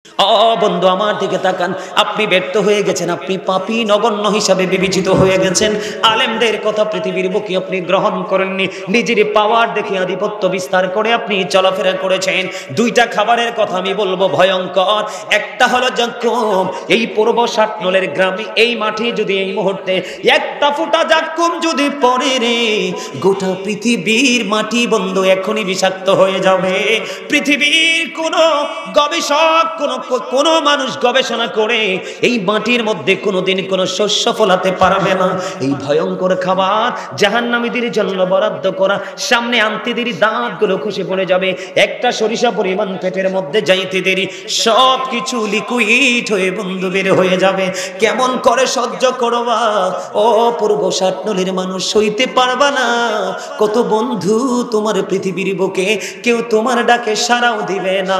ও বন্ধু আমার দিকে তাকান, আপনি ব্যর্থ হয়ে গেছেন, আপনি পাপী নগণ্য হিসাবে বিবেচিত হয়ে গেছেন। আলেমদের কথা পৃথিবীর বুকে আপনি গ্রহণ করেননি, নিজের পাওয়ার দেখে আধিপত্য বিস্তার করে আপনি চলাফেরা করেছেন। দুইটা খাবারের কথা আমি বলবো ভয়ঙ্কর। একটা হলো জাক্কুম। এই পূর্ব ষাটনলের গ্রামে এই মাঠে যদি এই মুহূর্তে একটা ফোঁটা জাক্কুম যদি পড়ে রে, গোটা পৃথিবীর মাটি বন্ধু এখনই বিষাক্ত হয়ে যাবে। পৃথিবীর কোনো গবেষক কোনো মানুষ গবেষণা করে এই মাটির মধ্যে কোনোদিন কোনো শস্য ফলাতে পারবে না। এই ভয়ঙ্কর খাবার জাহান্নামীদের জন্য বরাদ্দ করা, সামনে আনতে দেরি দাঁতগুলো খসে পড়ে যাবে। একটা সরিষা পরিমাণ পেটের মধ্যে যাইতে দেরি সব কিছু লিকুইড হয়ে বন্ধু বের হয়ে যাবে। কেমন করে সহ্য করবা ও পূর্ব ষাটনলের মানুষ, সইতে পারবা না। কত বন্ধু তোমার পৃথিবীর বুকে কেউ তোমার ডাকে সাড়াও দিবে না,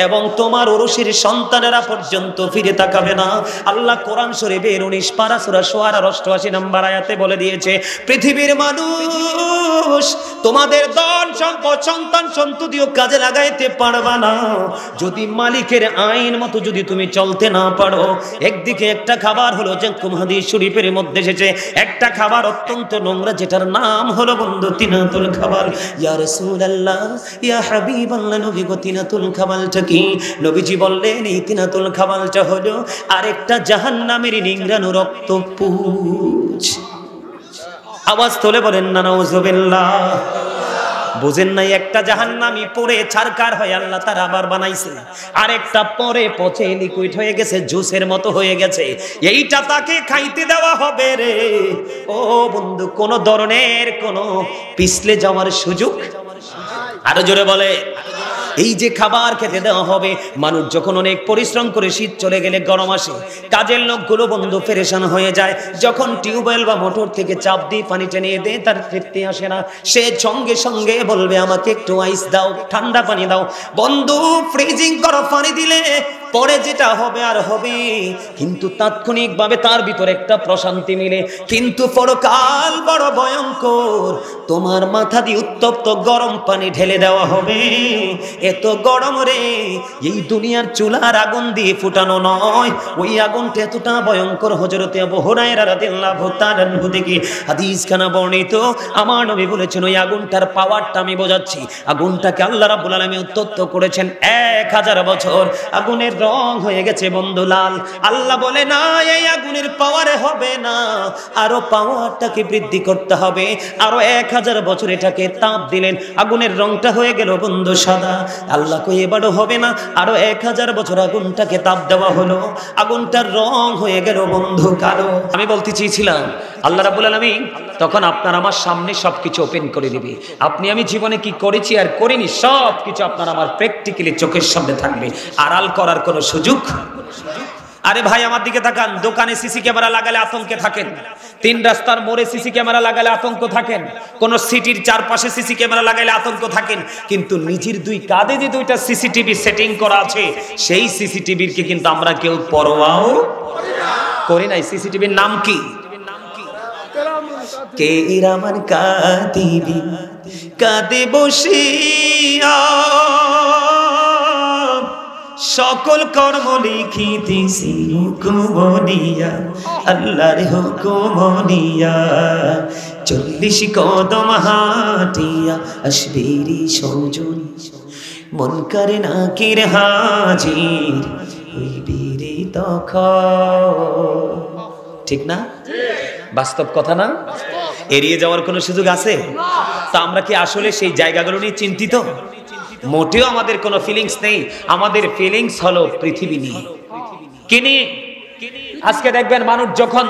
এবং তোমার ওরসের সন্তানেরা পর্যন্ত ফিরে তাকাবে না। আল্লাহ কোরআন শরীফের 19 পারা সূরা শুআরার 88 নম্বর আয়াতে বলে দিয়েছে, পৃথিবীর মানুষ তোমাদের ধন সম্পদ সন্তান সন্ততিও কাজে লাগাইতে পারবা না যদি মালিকের আইন মতো যদি তুমি চলতে না পারো। একদিকে একটা খাবার হলো জাক্কুম, হাদিস শরীফের মধ্যে এসেছে একটা খাবার অত্যন্ত নোংরা, যেটার নাম হলো বন্ধু তিনাতুল খাবার। ইয়া রাসূলুল্লাহ ইয়া হাবিবাল্লাহ, নবী গো তিনাতুল খাবারটা কি? নবীজি বললেন এই তিনাতুল খাবারটা হলো আরেকটা জাহান্নামের নিংড়ানো রক্ত পুঁজ। আওয়াজ তোলে বলেন না নাউজুবিল্লাহ। বুঝেন নাই? একটা জাহান্নামী পরে ছারকার হয়ে আল্লাহ তার আবার বানাইছে, আরেকটা পরে পচে লিকুইড হয়ে গেছে, জুসের মতো হয়ে গেছে। এইটা তাকে খাইতে দেওয়া হবে রে। ও বন্ধু, কোন ধরনের কোন পিছলে যাওয়ার সুযোগ? আরো জোরে বলে। এই যে খাবার খেতে দেওয়া হবে, মানুষ যখন অনেক পরিশ্রম করে শীত চলে গেলে গরম আসে, কাজের লোকগুলো বন্ধু পেরেশান হয়ে যায়। যখন টিউবওয়েল বা মোটর থেকে চাপ দিয়ে পানি টেনে দেয় তার তৃপ্তি আসে না, সে সঙ্গে সঙ্গে বলবে আমাকে একটু আইস দাও, ঠান্ডা পানি দাও। বন্ধু ফ্রিজিং করা পানি দিলে পরে যেটা হবে আর হবে, কিন্তু তাৎক্ষণিকভাবে তার ভিতরে একটা প্রশান্তি মিলে, কিন্তু পরকাল বড় ভয়ঙ্কর। তোমার মাথা দিয়ে উত্তপ্ত গরম পানি ঢেলে দেওয়া হবে। এত গরম রে, এই দুনিয়ার চুলার আগুন দিয়ে ফুটানো নয়, ওই আগুনটা এতটা ভয়ঙ্কর। হযরত আবু হুরায়রা রাদিয়াল্লাহু তাআলা আনহু থেকে হাদিসখানা বর্ণিত, আমার নবী বলেছেন ওই আগুনটার পাওয়ারটা আমি বোঝাচ্ছি। আগুনটাকে আল্লাহ রাব্বুল আলামিন উত্তপ্ত করেছেন 1000 বছর। আগুনের রং হয়ে গেছে বন্ধু লাল। আল্লাহ বলে না, এই আগুনের পাওয়ারে হবে না, আরো পাওয়ারটাকে বৃদ্ধি করতে হবে। আরো 1000 বছর এটাকে তাপ দিলেন, আগুনের রংটা হয়ে গেল বন্ধু সাদা। আল্লাহ কই এবারও হবে না, আরো 1000 বছর আগুনটাকে তাপ দেওয়া হলো, আগুনটার রং হয়ে গেল বন্ধু কালো। আমি বলতে চেয়েছিলাম আল্লাহ রাব্বুল আলামিন তখন আপনার আমার সামনে সবকিছু ওপেন করে দিবে। আপনি আমি জীবনে কি করেছি আর করিনি সবকিছু আপনার আমার প্র্যাকটিক্যালি চোখের সামনে থাকবে, আড়াল করার কোনো সুযোগ। আরে ভাই আমার দিকে তাকান, দোকানে সিসি ক্যামেরা লাগালে আতঙ্কে থাকেন, 3 রাস্তার মোড়ে সিসি ক্যামেরা লাগালে আতঙ্ক থাকেন, কোন সিটির চারপাশে সিসি ক্যামেরা লাগালে আতঙ্ক থাকেন, কিন্তু নিজের 2 কাঁধে যে 2টা সিসিটিভি সেটিং করা আছে, সেই সিসিটিভির কে কিন্তু আমরা কেউ পরোয়াও করি নাই। সিসিটিভির নাম কি? কে রামান কাতিবি কাঁদে বসিয়া সকল কর্ম লিখিতেছি হুকুম নিয়া, আল্লাহর হুকুম নিয়া। 40 কদম হাঁটিয়া আসবেরি সজন, মন করে নাকির হাজির হইবিরে তখন। ঠিক না? বাস্তব কথা না? এড়িয়ে যাওয়ার কোনো সুযোগ আছে? তা আমরা কি আসলে সেই জায়গাগুলো নিয়ে চিন্তিত? মোটেও আমাদের কোনো ফিলিংস নেই। আমাদের ফিলিংস হলো পৃথিবী নিয়ে। কি নিয়ে? আজকে দেখবেন মানুষ যখন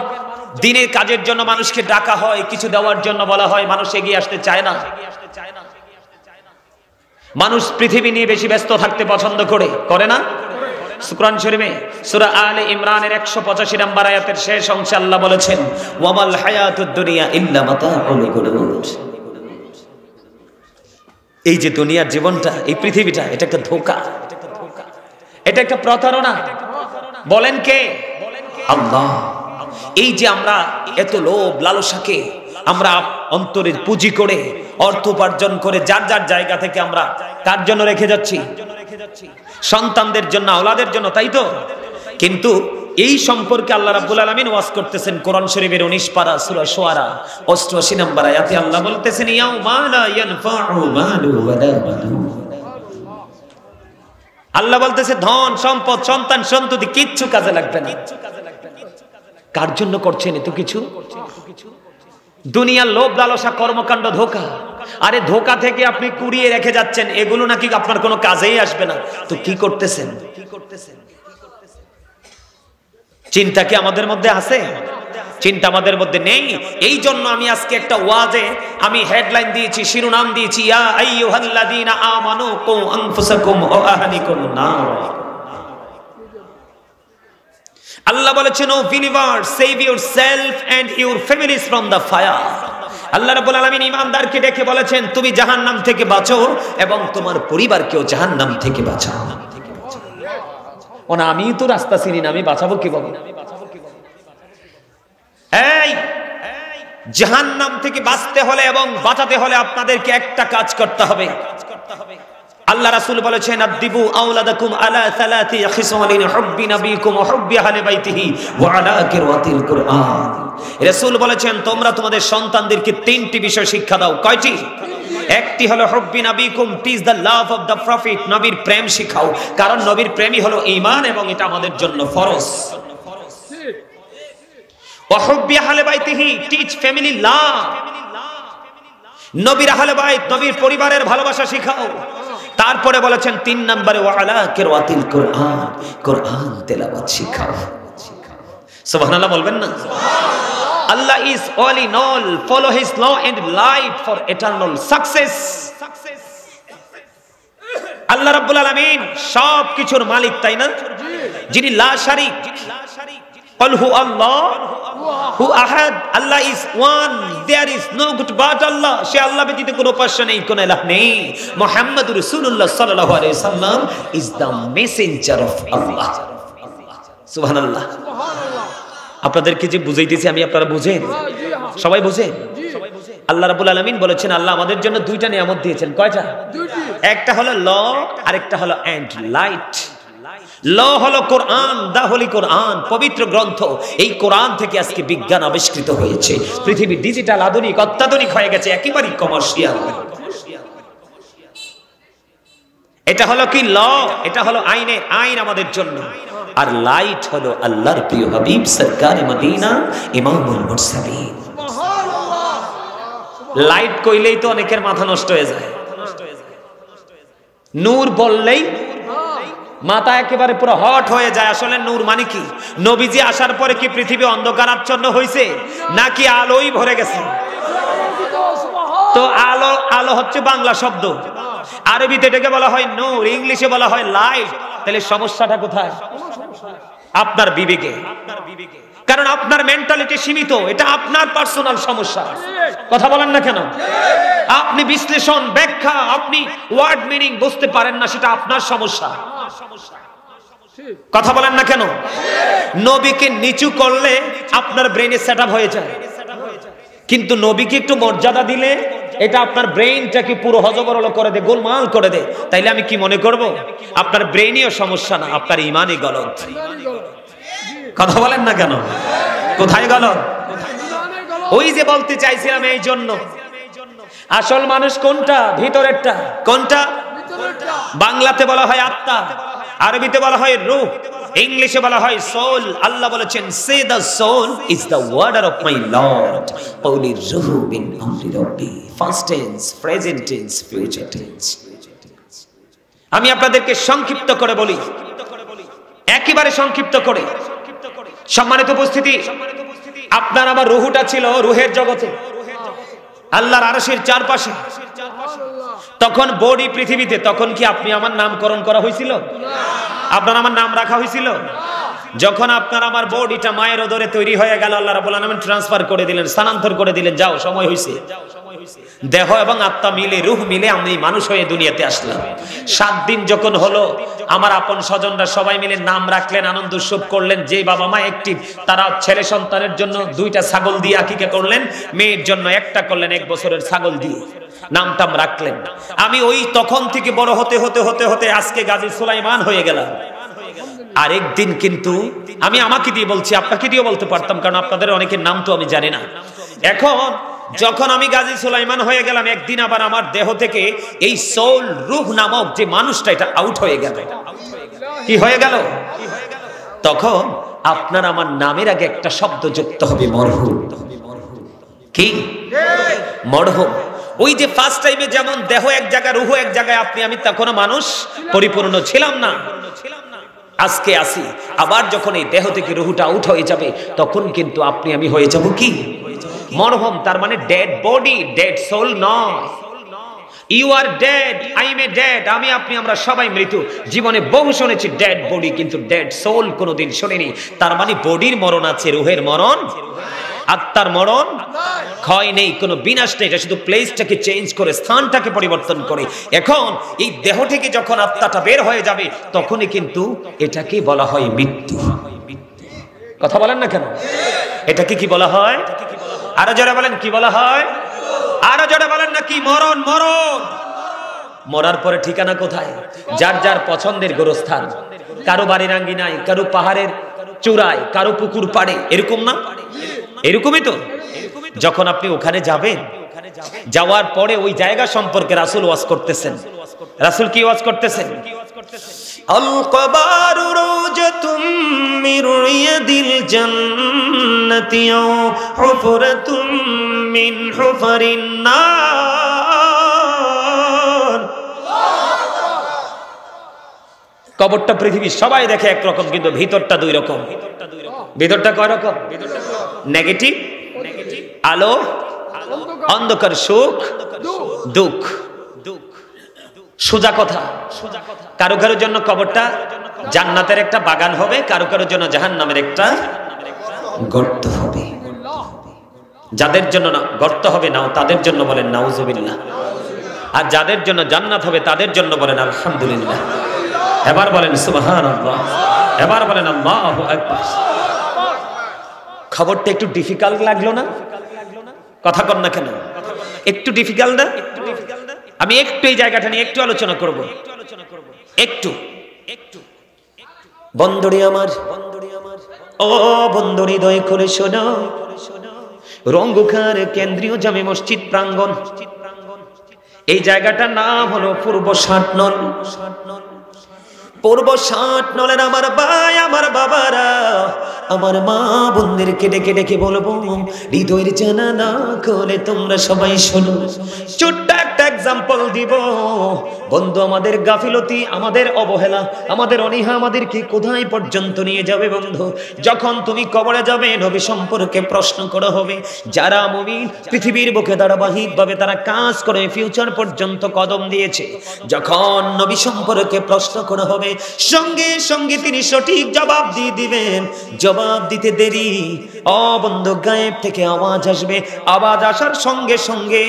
দিনের কাজের জন্য মানুষকে ডাকা হয়, কিছু দেওয়ার জন্য বলা হয়, মানুষ এগিয়ে আসতে চায় না। মানুষ পৃথিবী নিয়ে বেশি ব্যস্ত থাকতে পছন্দ করে না? কুরআন শরীফে সূরা আলে ইমরানের 185 নম্বর আয়াতের শেষ অংশে আল্লাহ বলেছেন, ওয়ামাল হায়াতুদ দুনিয়া ইল্লা মাতাউল গুরুর। এই যে দুনিয়ার জীবনটা, এই পৃথিবীটা, এটা একটা ধোঁকা, এটা একটা প্রতারণা। বলেন কে? আল্লাহ। এই যে আমরা এত লোভ লালসাকে আমরা অন্তরের পুঁজি করে অর্থ উপার্জন করে যার যার জায়গা থেকে আমরা কার জন্য রেখে যাচ্ছি? সন্তানদের জন্য, আওলাদের জন্য, তাই তো? কিন্তু এই সম্পর্কে আল্লাহ রাব্বুল আলামিন ওয়াজ করতেছেন কোরআন শরীফের 19 পারা সূরা শুআরা 88 নম্বর আয়াতে আল্লাহ বলতেছেন ইয়াউমা লা ইয়ানফাউ মালু ওয়ালা বানুন। আল্লাহ বলতেছে ধন সম্পদ সন্তান সন্ততি কিচ্ছু কাজে লাগবে না। কার জন্য করছেন এত কিছু? দুনিয়ার লোভ লালসা কর্মকাণ্ড ধোঁকা। আরে ধোঁকা থেকে আপনি কুড়িয়ে রেখে যাচ্ছেন, এগুলো নাকি আপনার কোনো কাজেই আসবে না, তো কি করতেছেন? চিন্তা কি আমাদের মধ্যে আছে? চিন্তা আমাদের মধ্যে নেই। এই জন্য আমি আজকে একটা ওয়াজে আমি হেডলাইন দিয়েছি, শিরোনাম দিয়েছি ইয়া আইয়ুহাল্লাযীনা আমানু কু আনফুসাকুম ওয়া আহলিকুম নার। আল্লাহ বলেছেন, O believer, save yourself and your families from the fire. Allah রাব্বুল আলামিন ঈমানদারকে ডেকে বলেছেন তুমি জাহান্নাম থেকে বাঁচো এবং তোমার পরিবারকেও জাহান্নাম থেকে বাঁচাও। ওনা আমি তো রাস্তা চিনি না, আমি বাঁচাবো কিভাবে? এই জাহান্নাম থেকে বাঁচতে হলে এবং বাঁচাতে হলে আপনাদেরকে একটা কাজ করতে হবে। আল্লাহ রাসূল বলেছেন আদিবু আওলাদাকুম আলা সালাতি খিসালিন হুব্বি নবীকুম ওয়া হুব্বি আহলি বাইতিহি ওয়া আলা কিরাতিল কুরআন। রাসূল বলেছেন তোমরা তোমাদের সন্তানদেরকে তিনটি বিষয় শিক্ষা দাও। কয়টি? একটি হলো হুব্বি নবীকুম, teach the love of the prophet, নবীর প্রেম শিখাও, কারণ নবীর প্রেমই হলো ঈমান এবং এটা আমাদের জন্য ফরজ। ওয়া হুব্বি আহলি বাইতিহি, টিচ ফ্যামিলি লাভ, নবীর আহলে বাইত নবীর পরিবারের ভালোবাসা শিখাও। তারপরে বলেছেন 3 নম্বরে ওয়া আলা কিরাতিল কুরআন, কুরআন তেলাওয়াত শিখাও। সুবহানাল্লাহ বলবেন না? Allah is all in all, follow his law and light for eternal success. আল্লাহ রাব্বুল আলামিন সব কিছুর মালিক, তাই না? যিনি লা শারিক, قل هو الله হু আহাদ, Allah is one, there is no god but Allah, সে আল্লাহ ব্যতীত কোনো উপাস্য নেই, কোনো ইলাহ নেই। মুহাম্মাদুর রাসূলুল্লাহ সাল্লাল্লাহু আলাইহি সাল্লাম ইজ দ্য মেসেঞ্জার অফ আল্লাহ। সুবহানাল্লাহ। আপনাদেরকে যে বুঝাইতেছি আমি, আপনারা বুঝেন? সবাই বুঝেন? আল্লাহ রাব্বুল আলামিন বলেছেন আল্লাহ আমাদের জন্য দুইটা নিয়ামত দিয়েছেন। কয়টা? একটা হলো ল, আরেকটা হলো এন্ড লাইট। ল হলো কোরআন, দা হোলি কোরআন, পবিত্র গ্রন্থ। এই কোরআন থেকে আজকে বিজ্ঞান আবিষ্কৃত হয়েছে। পৃথিবী ডিজিটাল আধুনিক অত্যাধুনিক হয়ে গেছে, একেবারে কমার্শিয়াল। এটা হলো কি? ল। এটা হলো আইনের আইন আমাদের জন্য। আর লাইট হলো আল্লাহর প্রিয় হাবিব সরকারে মদিনা ইমামুল মুরসালিন। লাইট কইলেই তো অনেকের মাথা নষ্ট হয়ে যায়। নূর বললেই মাথা একেবারে পুরো হট হয়ে যায়। আসলে নূর মানে কি? নবীজি আসার পরে কি পৃথিবী অন্ধকারাচ্ছন্ন হয়েছে, নাকি আলোই ভরে গেছে? তো আলো, আলো হচ্ছে বাংলা শব্দ, আরবিতে এটাকে বলা হয় নূর, ইংলিশে বলা হয় লাইট। তাহলে সমস্যাটা কোথায়? আপনার বিবেকে। কারণ আপনার মেন্টালিটি সীমিত, এটা আপনার পার্সোনাল সমস্যা। কথা বলেন না কেন? আপনি বিশ্লেষণ, ব্যাখ্যা, আপনি ওয়ার্ড মিনিং বুঝতে পারেন না, সেটা আপনার সমস্যা। কথা বলেন না কেন? নবীকে নিচু করলে আপনার ব্রেনে সেটআপ হয়ে যায়, কিন্তু নবীকে একটু মর্যাদা দিলে এটা আপনার ব্রেইনটাকে পুরো হজবরল করে দে, গোলমাল করে দে। তাইলে আমি কি মনে করব? আপনার ব্রেইনেও সমস্যা না, আপনার ইমানই গলত। কথা বলেন না কেন? কোথায় গলত? ওই যে বলতে চাইছিলাম, এই জন্য আসল মানুষ কোনটা? ভিতরেরটা। কোনটা? বাংলাতে বলা হয় আত্মা, আরবিতে বলা হয় রূহ, ইংলিশে বলা হয় সোল। আল্লাহ বলেছেন say the soul is the order of my Lord, ওলি রূহ বিন আমরি রব্বি, first tense, present tense, future tense. আমি আপনাদেরকে সংক্ষিপ্ত করে বলি, একেবারে সংক্ষিপ্ত করে। সম্মানিত উপস্থিতি, আপনার আমার রূহটা ছিল রূহের জগতে, আল্লাহর আরশের চারপাশে। তখন বডি পৃথিবীতে, তখন কি আপনি আমার নামকরণ করা হয়েছিল? আপনার আমার নাম রাখা হয়েছিল? যখন আপনার আমার বডিটা মায়ের উদরে তৈরি হয়ে গেল, আল্লাহ রাব্বুল আলামিন ট্রান্সফার করে দিলেন, স্থানান্তর করে দিলেন, যাও সময় হয়েছে। দেহ এবং আত্মা মিলে, রূহ মিলে আমি মানুষ হয়ে দুনিয়াতে আসলাম। 7 দিন যখন হলো, আমার আপন স্বজনরা সবাই মিলে নাম রাখলেন, আনন্দ উৎসব করলেন। যে বাবা মা একটি, তারা ছেলে সন্তানের জন্য 2টা ছাগল দিয়ে আকিকা করলেন, মেয়ের জন্য একটা করলেন 1 বছরের ছাগল দিয়ে। নামটাম রাখলেন। আমি ওই তখন থেকে বড় হতে হতে হতে হতে আজকে গাজী সুলাইমান হয়ে গেলাম। আরেকদিন কিন্তু আমি আমাকে দিয়ে বলছি, আপনাকে দিয়েও বলতে পারতাম, কারণ আপনাদের অনেকের নাম তো আমি জানি না। এখন যখন আমি গাজী সুলাইমান হয়ে গেলাম, একদিন আবার আমার দেহ থেকে এই সোল, রূহ নামক যে মানুষটা, এটা আউট হয়ে গেল। কি হয়ে গেল? তখন আপনার আমার নামের আগে একটা শব্দ যুক্ত হবে, মরহুম। কি? মরহুম। ওই যে ফার্স্ট টাইমে যেমন দেহ এক জায়গায়, রূহ এক জায়গায়, আপনি আমি তখনও মানুষ পরিপূর্ণ ছিলাম না। আজকে আসি আবার যখন এই দেহ থেকে রূহটা আউট হয়ে যাবে, তখন কিন্তু আপনি আমি হয়ে যাব কি? মরহুম। তার মানে ডেড বডি, ডেড সোল নয়। You are dead, I am a dead. আমি আপনি আমরা সবাই মৃত্যু। জীবনে বহু শুনেছি ডেড বডি, কিন্তু ডেড সোল কোনোদিন শুনিনি। তার মানে বডির মরণ আছে, রূহের মরণ, আত্মার মরণ ক্ষয় নেই, কোনো বিনাশ নেই। এটা শুধু প্লেসটাকে চেঞ্জ করে, স্থানটাকে পরিবর্তন করে। এখন এই দেহ থেকে যখন আত্মাটা বের হয়ে যাবে, তখনই কিন্তু এটাকে বলা হয় মৃত্যু। কথা বলেন না কেন? এটাকে কি বলা হয়? আরো জোরে বলেন, কি বলা হয়? আরো জোরে বলেন না কি? মরণ। মরণ। মরার পরে ঠিকানা কোথায়? যার যার পছন্দের গোরস্থান। কারো বাড়ির আঙ্গিনায়, কারো পাহাড়ের চূড়ায়, কারো পুকুর পাড়ে, এরকম না? এরকমই তো। যখন আপনি ওখানে যাবেন, যাওয়ার পরে ওই জায়গা সম্পর্কে রাসূল ওয়াজ করতেছেন। রাসূল কি ওয়াজ করতেছেন? আল কবারু রাওজাতুম মির রিয়াদিল জান্নাতি আও হুফরাতুম মিন হুফারিন নার। কবরটা পৃথিবীর সবাই দেখে একরকম, কিন্তু ভিতরটা দুই রকম। ভিতরটা কয় রকম? নেগেটিভ, আলো, অন্ধকার, সুখ, দুঃখ। সোজা কথা। কারো কারোর জন্য কবরটা জান্নাতের একটা বাগান হবে, কারো কারোর জন্য জাহান্নামের একটা গর্ত হবে। যাদের জন্য না গর্ত হবে না, তাদের জন্য বলেন নাউজুবিল্লাহ। আর যাদের জন্য জান্নাত হবে, তাদের জন্য বলেন আলহামদুলিল্লাহ। এবার বলেন সুবহানাল্লাহ। এবার বলেন আল্লাহু আকবার। খবরটা একটু ডিফিকাল্ট লাগলো না? কথা কর না কেন? একটু ডিফিকাল্ট না? আমি একটু এই জায়গাটা নিয়ে একটু আলোচনা করব। একটু বন্ধুরে আমার, ও বন্ধুরে, দয়া করে শোনো। রঙ্গুখার কেন্দ্রীয় জামে মসজিদ প্রাঙ্গণ, এই জায়গাটার নাম হলো পূর্ব 60 নল। পূর্ব 60 নলের আমার ভাই, আমার বাবারা, আমার মা বোনদেরকে ডেকে ডেকে বলবো, হৃদয়ের জানালা খুলে তোমরা সবাই শোনো। ছোট্ট একটা এক্সাম্পল দিব বন্ধু। আমাদের গাফিলতি, আমাদের অবহেলা, আমাদের অনীহা আমাদেরকে কোথায় পর্যন্ত নিয়ে যাবে বন্ধু? যখন তুমি কবরে যাবে, নবী সম্পর্কে প্রশ্ন করা হবে। যারা মুমিন, পৃথিবীর বুকে ধারাবাহিকভাবে তারা কাজ করে ফিউচার পর্যন্ত কদম দিয়েছে, যখন নবী সম্পর্কে প্রশ্ন করা হবে, সঙ্গে সঙ্গে তিনি সঠিক জবাব দিয়ে দিবেন। জবাব দিতে দেরি, বন্ধু, গায়েব থেকে আওয়াজ আসবে। আওয়াজ আসার সঙ্গে সঙ্গে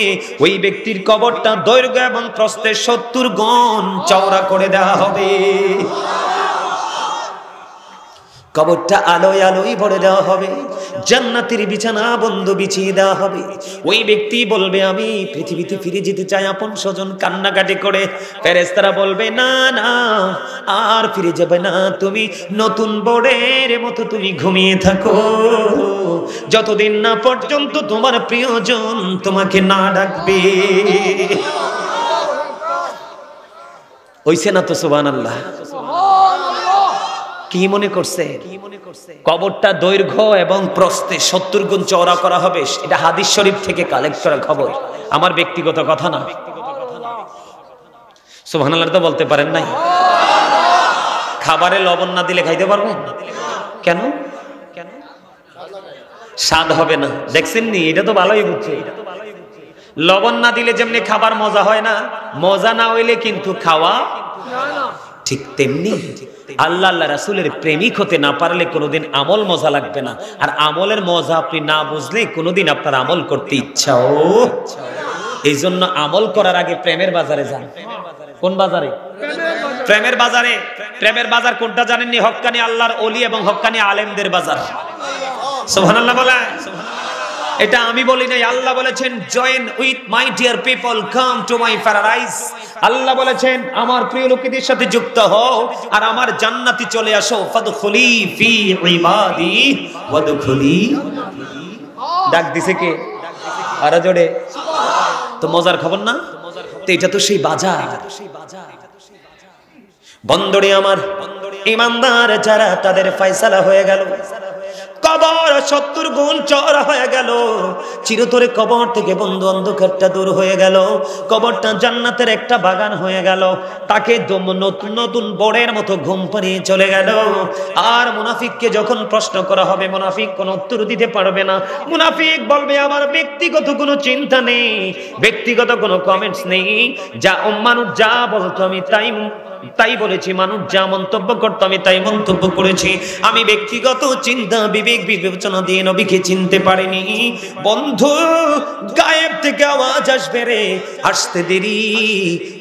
ওই ব্যক্তির কবরটা দৈর্ঘ্য এবং প্রস্থে 70 গুণ চওড়া করে দেওয়া হবে। কবরটা আলোয় আলোয় ভরে দেওয়া হবে। জান্নাতের বিছানা বন্ধু বিছিয়ে দেওয়া হবে। ওই ব্যক্তি বলবে, আমি পৃথিবীতে ফিরে যেতে চাই। আপন স্বজন কান্নাকাটি করে। ফেরেশতারা বলবে, না না, আর ফিরে যাবে না, তুমি নতুন বোর্ডের মতো তুমি ঘুমিয়ে থাকো, যতদিন না পর্যন্ত তোমার প্রিয়জন তোমাকে না ডাকবে। হইছে না তো? সুবহানাল্লাহ। কি মনে করছে? কবরটা দৈর্ঘ্য এবং প্রস্থে 70 গুণ চওড়া করা হবে। এটা হাদিস শরীফ থেকে কালেক্ট করা খবর, আমার ব্যক্তিগত কথা না। সুবহানাল্লাহ তো বলতে পারেন নাই? খাবারে লবণ না দিলে খাইতে পারবেন? কেন? স্বাদ হবে না। দেখছেন নি? এটা তো ভালোই বুঝছে। লবণ না দিলে যেমনি খাবার মজা হয় না, মজা না হইলে কিন্তু খাওয়া ঠিক তেমনি। আল্লাহ রাসূলের প্রেমিক হতে না পারলে কোনোদিন আমল মজা লাগবে না। আর আমলের মজা আপনি না বুঝলে কোনোদিন আপনার আমল করতে ইচ্ছাও। এই জন্য আমল করার আগে প্রেমের বাজারে যান। কোন বাজারে? প্রেমের বাজারে। প্রেমের বাজার কোনটা জানেননি? হক্কানি আল্লাহর ওলি এবং হক্কানি আলেমদের বাজার। সুবহানাল্লাহ বলেন। এটা আমি বলি নাই, আল্লাহ বলেছেন join with my dear people, come to my paradise. Allah বলেছেন আমার প্রিয় লোকেদের সাথে যুক্ত হও আর আমার জান্নাতে চলে আসো। ফাদখুলি ফি ইবাদি ওয়াদখুলি। ডাক দিছে কে? আর জোরে। তো মজার খবর না? তো এটা তো সেই বাজার। বন্দরে আমার ইমানদার যারা, তাদের ফয়সালা হয়ে গেল, কবর 70 গুণ চওড়া হয়ে গেল, চিরতরে কবর থেকে বন্ধু অন্ধকারটা দূর হয়ে গেল, কবরটা জান্নাতের একটা বাগান হয়ে গেল, তাকে নতুন নতুন বড়ের মতো ঘুম পাড়িয়ে চলে গেল। আর মুনাফিককে যখন প্রশ্ন করা হবে, মুনাফিক কোনো উত্তর দিতে পারবে না। মুনাফিক বলবে আমার ব্যক্তিগত কোনো চিন্তা নেই, ব্যক্তিগত কোনো কমেন্টস নেই, যা মানুষ যা বলতো আমি তাই বলেছি, মানুষ যা মন্তব্য করতো আমি তাই মন্তব্য করেছি, আমি ব্যক্তিগত চিন্তা বিবেক বিবেচনা দিয়ে নবীকে চিনতে পারিনি। বন্ধু, গায়েব থেকে আওয়াজ আসবে রে, আসতে দেরি,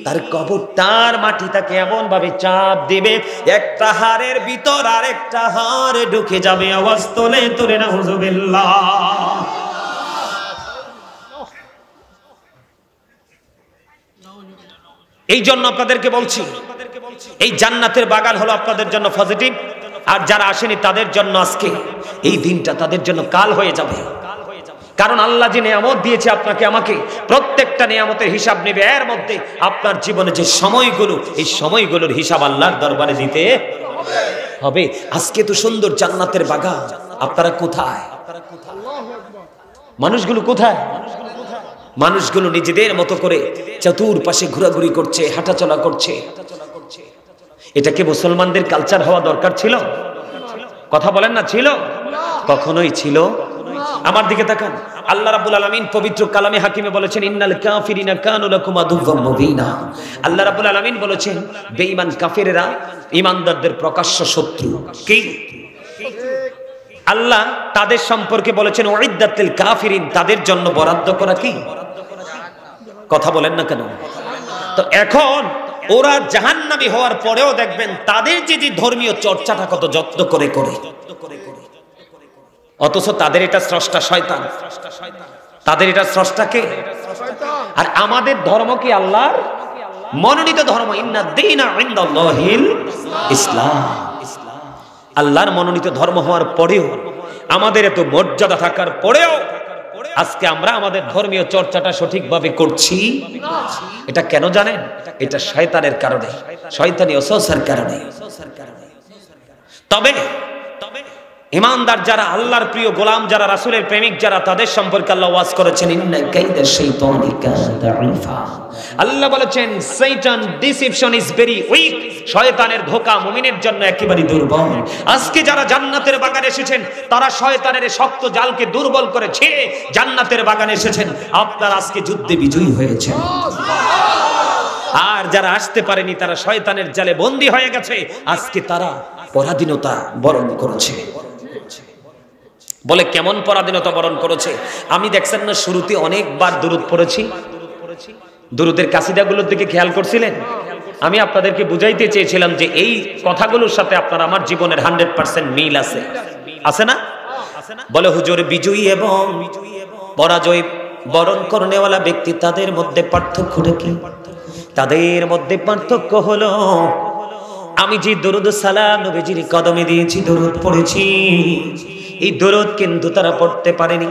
তার কবরটার মাটি তাকে এমন ভাবে চাপ দিবে, একটা হাড়ের ভিতর আর একটা হাড় ঢুকে যাবে। আওয়াজ তোলে তোলে নাউজুবিল্লাহ। এই জন্য আপনাদেরকে বলছি, এই জান্নাতের বাগান হলো আপনাদের জন্য পজিটিভ, আর যারা আসেনি তাদের জন্য আজকে এই দিনটা তাদের জন্য কাল হয়ে যাবে। কারণ আল্লাহ যে নিয়ামত দিয়েছে আপনাকে আমাকে, প্রত্যেকটা নিয়ামতের হিসাব নেবে। এর মধ্যে আপনার জীবনে যে সময়গুলো, এই সময়গুলোর হিসাব আল্লাহর দরবারে দিতে হবে। আজকে তো সুন্দর জান্নাতের বাগান, আপনারা কোথায়? মানুষগুলো কোথায়? মানুষগুলো নিজেদের মতো করে চতুর্পাশে ঘোরাঘুরি করছে, হাঁটাচলা করছে। এটা কি মুসলমানদের কালচার হওয়া দরকার ছিল? কথা বলেন না, ছিল? কখনোই ছিল? আমার দিকে তাকান। আল্লাহ রাব্বুল আলামিন পবিত্র কালামে হাকিমে বলেছেন ইন্নাল কাফিরিনা কানু লাকুম আদুওয়াম মুবিনা। আল্লাহ রাব্বুল আলামিন বলেছেন বেঈমান কাফেরেরা ঈমানদারদের প্রকাশ্য শত্রু। কি? আল্লাহ তাদের সম্পর্কে বলেছেন উইদ্দাতিল কাফিরিন, তাদের জন্য বরাদ্দ করা কি? কথা বলেন না কেন? তো এখন ওরা জাহান্নামী হওয়ার পরেও দেখবেন তাদের যে ধর্মীয় চর্চাটা কত যত্ন করে করে, অথচ তাদের এটা স্রষ্টা শয়তান, তাদের এটা স্রষ্টা কে? আর আমাদের ধর্ম কি আল্লাহর মনোনীত ধর্ম। ইন্নাদ-দীনা ইনদাল্লাহিল ইসলাম। আল্লাহর মনোনীত ধর্ম হওয়ার পরেও, আমাদের এত মর্যাদা থাকার পরেও আজকে আমরা আমাদের ধর্মীয় চর্চাটা সঠিকভাবে করছি। এটা কেন জানেন? এটা শয়তানের কারণে, শয়তানি ওসওয়াসার কারণে। তবে ঈমানদার যারা, আল্লাহর প্রিয় গোলাম যারা, রাসূলের প্রেমিক যারা, তাদের সম্পর্কে আল্লাহ ওয়াজ করেছেন ইন্না কাইদা শাইতানি কানা দাঈফা। আল্লাহ বলেছেন শয়তান ডিসিপশন ইজ ভেরি উইক, শয়তানের ধোঁকা মুমিনের জন্য একেবারে দুর্বল। আজকে যারা জান্নাতের বাগানে এসেছেন তারা শয়তানের শক্ত জালকে দুর্বল করে ছেড়ে জান্নাতের বাগানে এসেছেন। আপনারা আজকে যুদ্ধে বিজয়ী হয়েছেন। আর যারা আসতে পারেনি তারা শয়তানের জালে বন্দী হয়ে গেছে, আজকে তারা পরাধীনতা বরণ করেছে। বলে কেমন পরাধীনতা বরণ করেছে? আমি দেখছেন না শুরুতে অনেকবার দুরূদ পড়েছি, দুরূদের কাসিদাগুলোর দিকে খেয়াল করছিলেন? আমি আপনাদেরকে বুঝাইতে চেয়েছিলাম যে এই কথাগুলোর সাথে আপনার আমার জীবনের 100% মিল আছে, আছে না? বলে হুজুর বিজয়ী এবং পরাজয় বরণ করনেওয়ালা ব্যক্তি, তাদের মধ্যে পার্থক্যটা কি? তাদের মধ্যে পার্থক্য হলো আমি যে দরুদ সালাম নবীজির কদমে দিয়েছি, দরুদ পড়েছি, এই দরুদ কিন্তু তারা পড়তে পারেনি।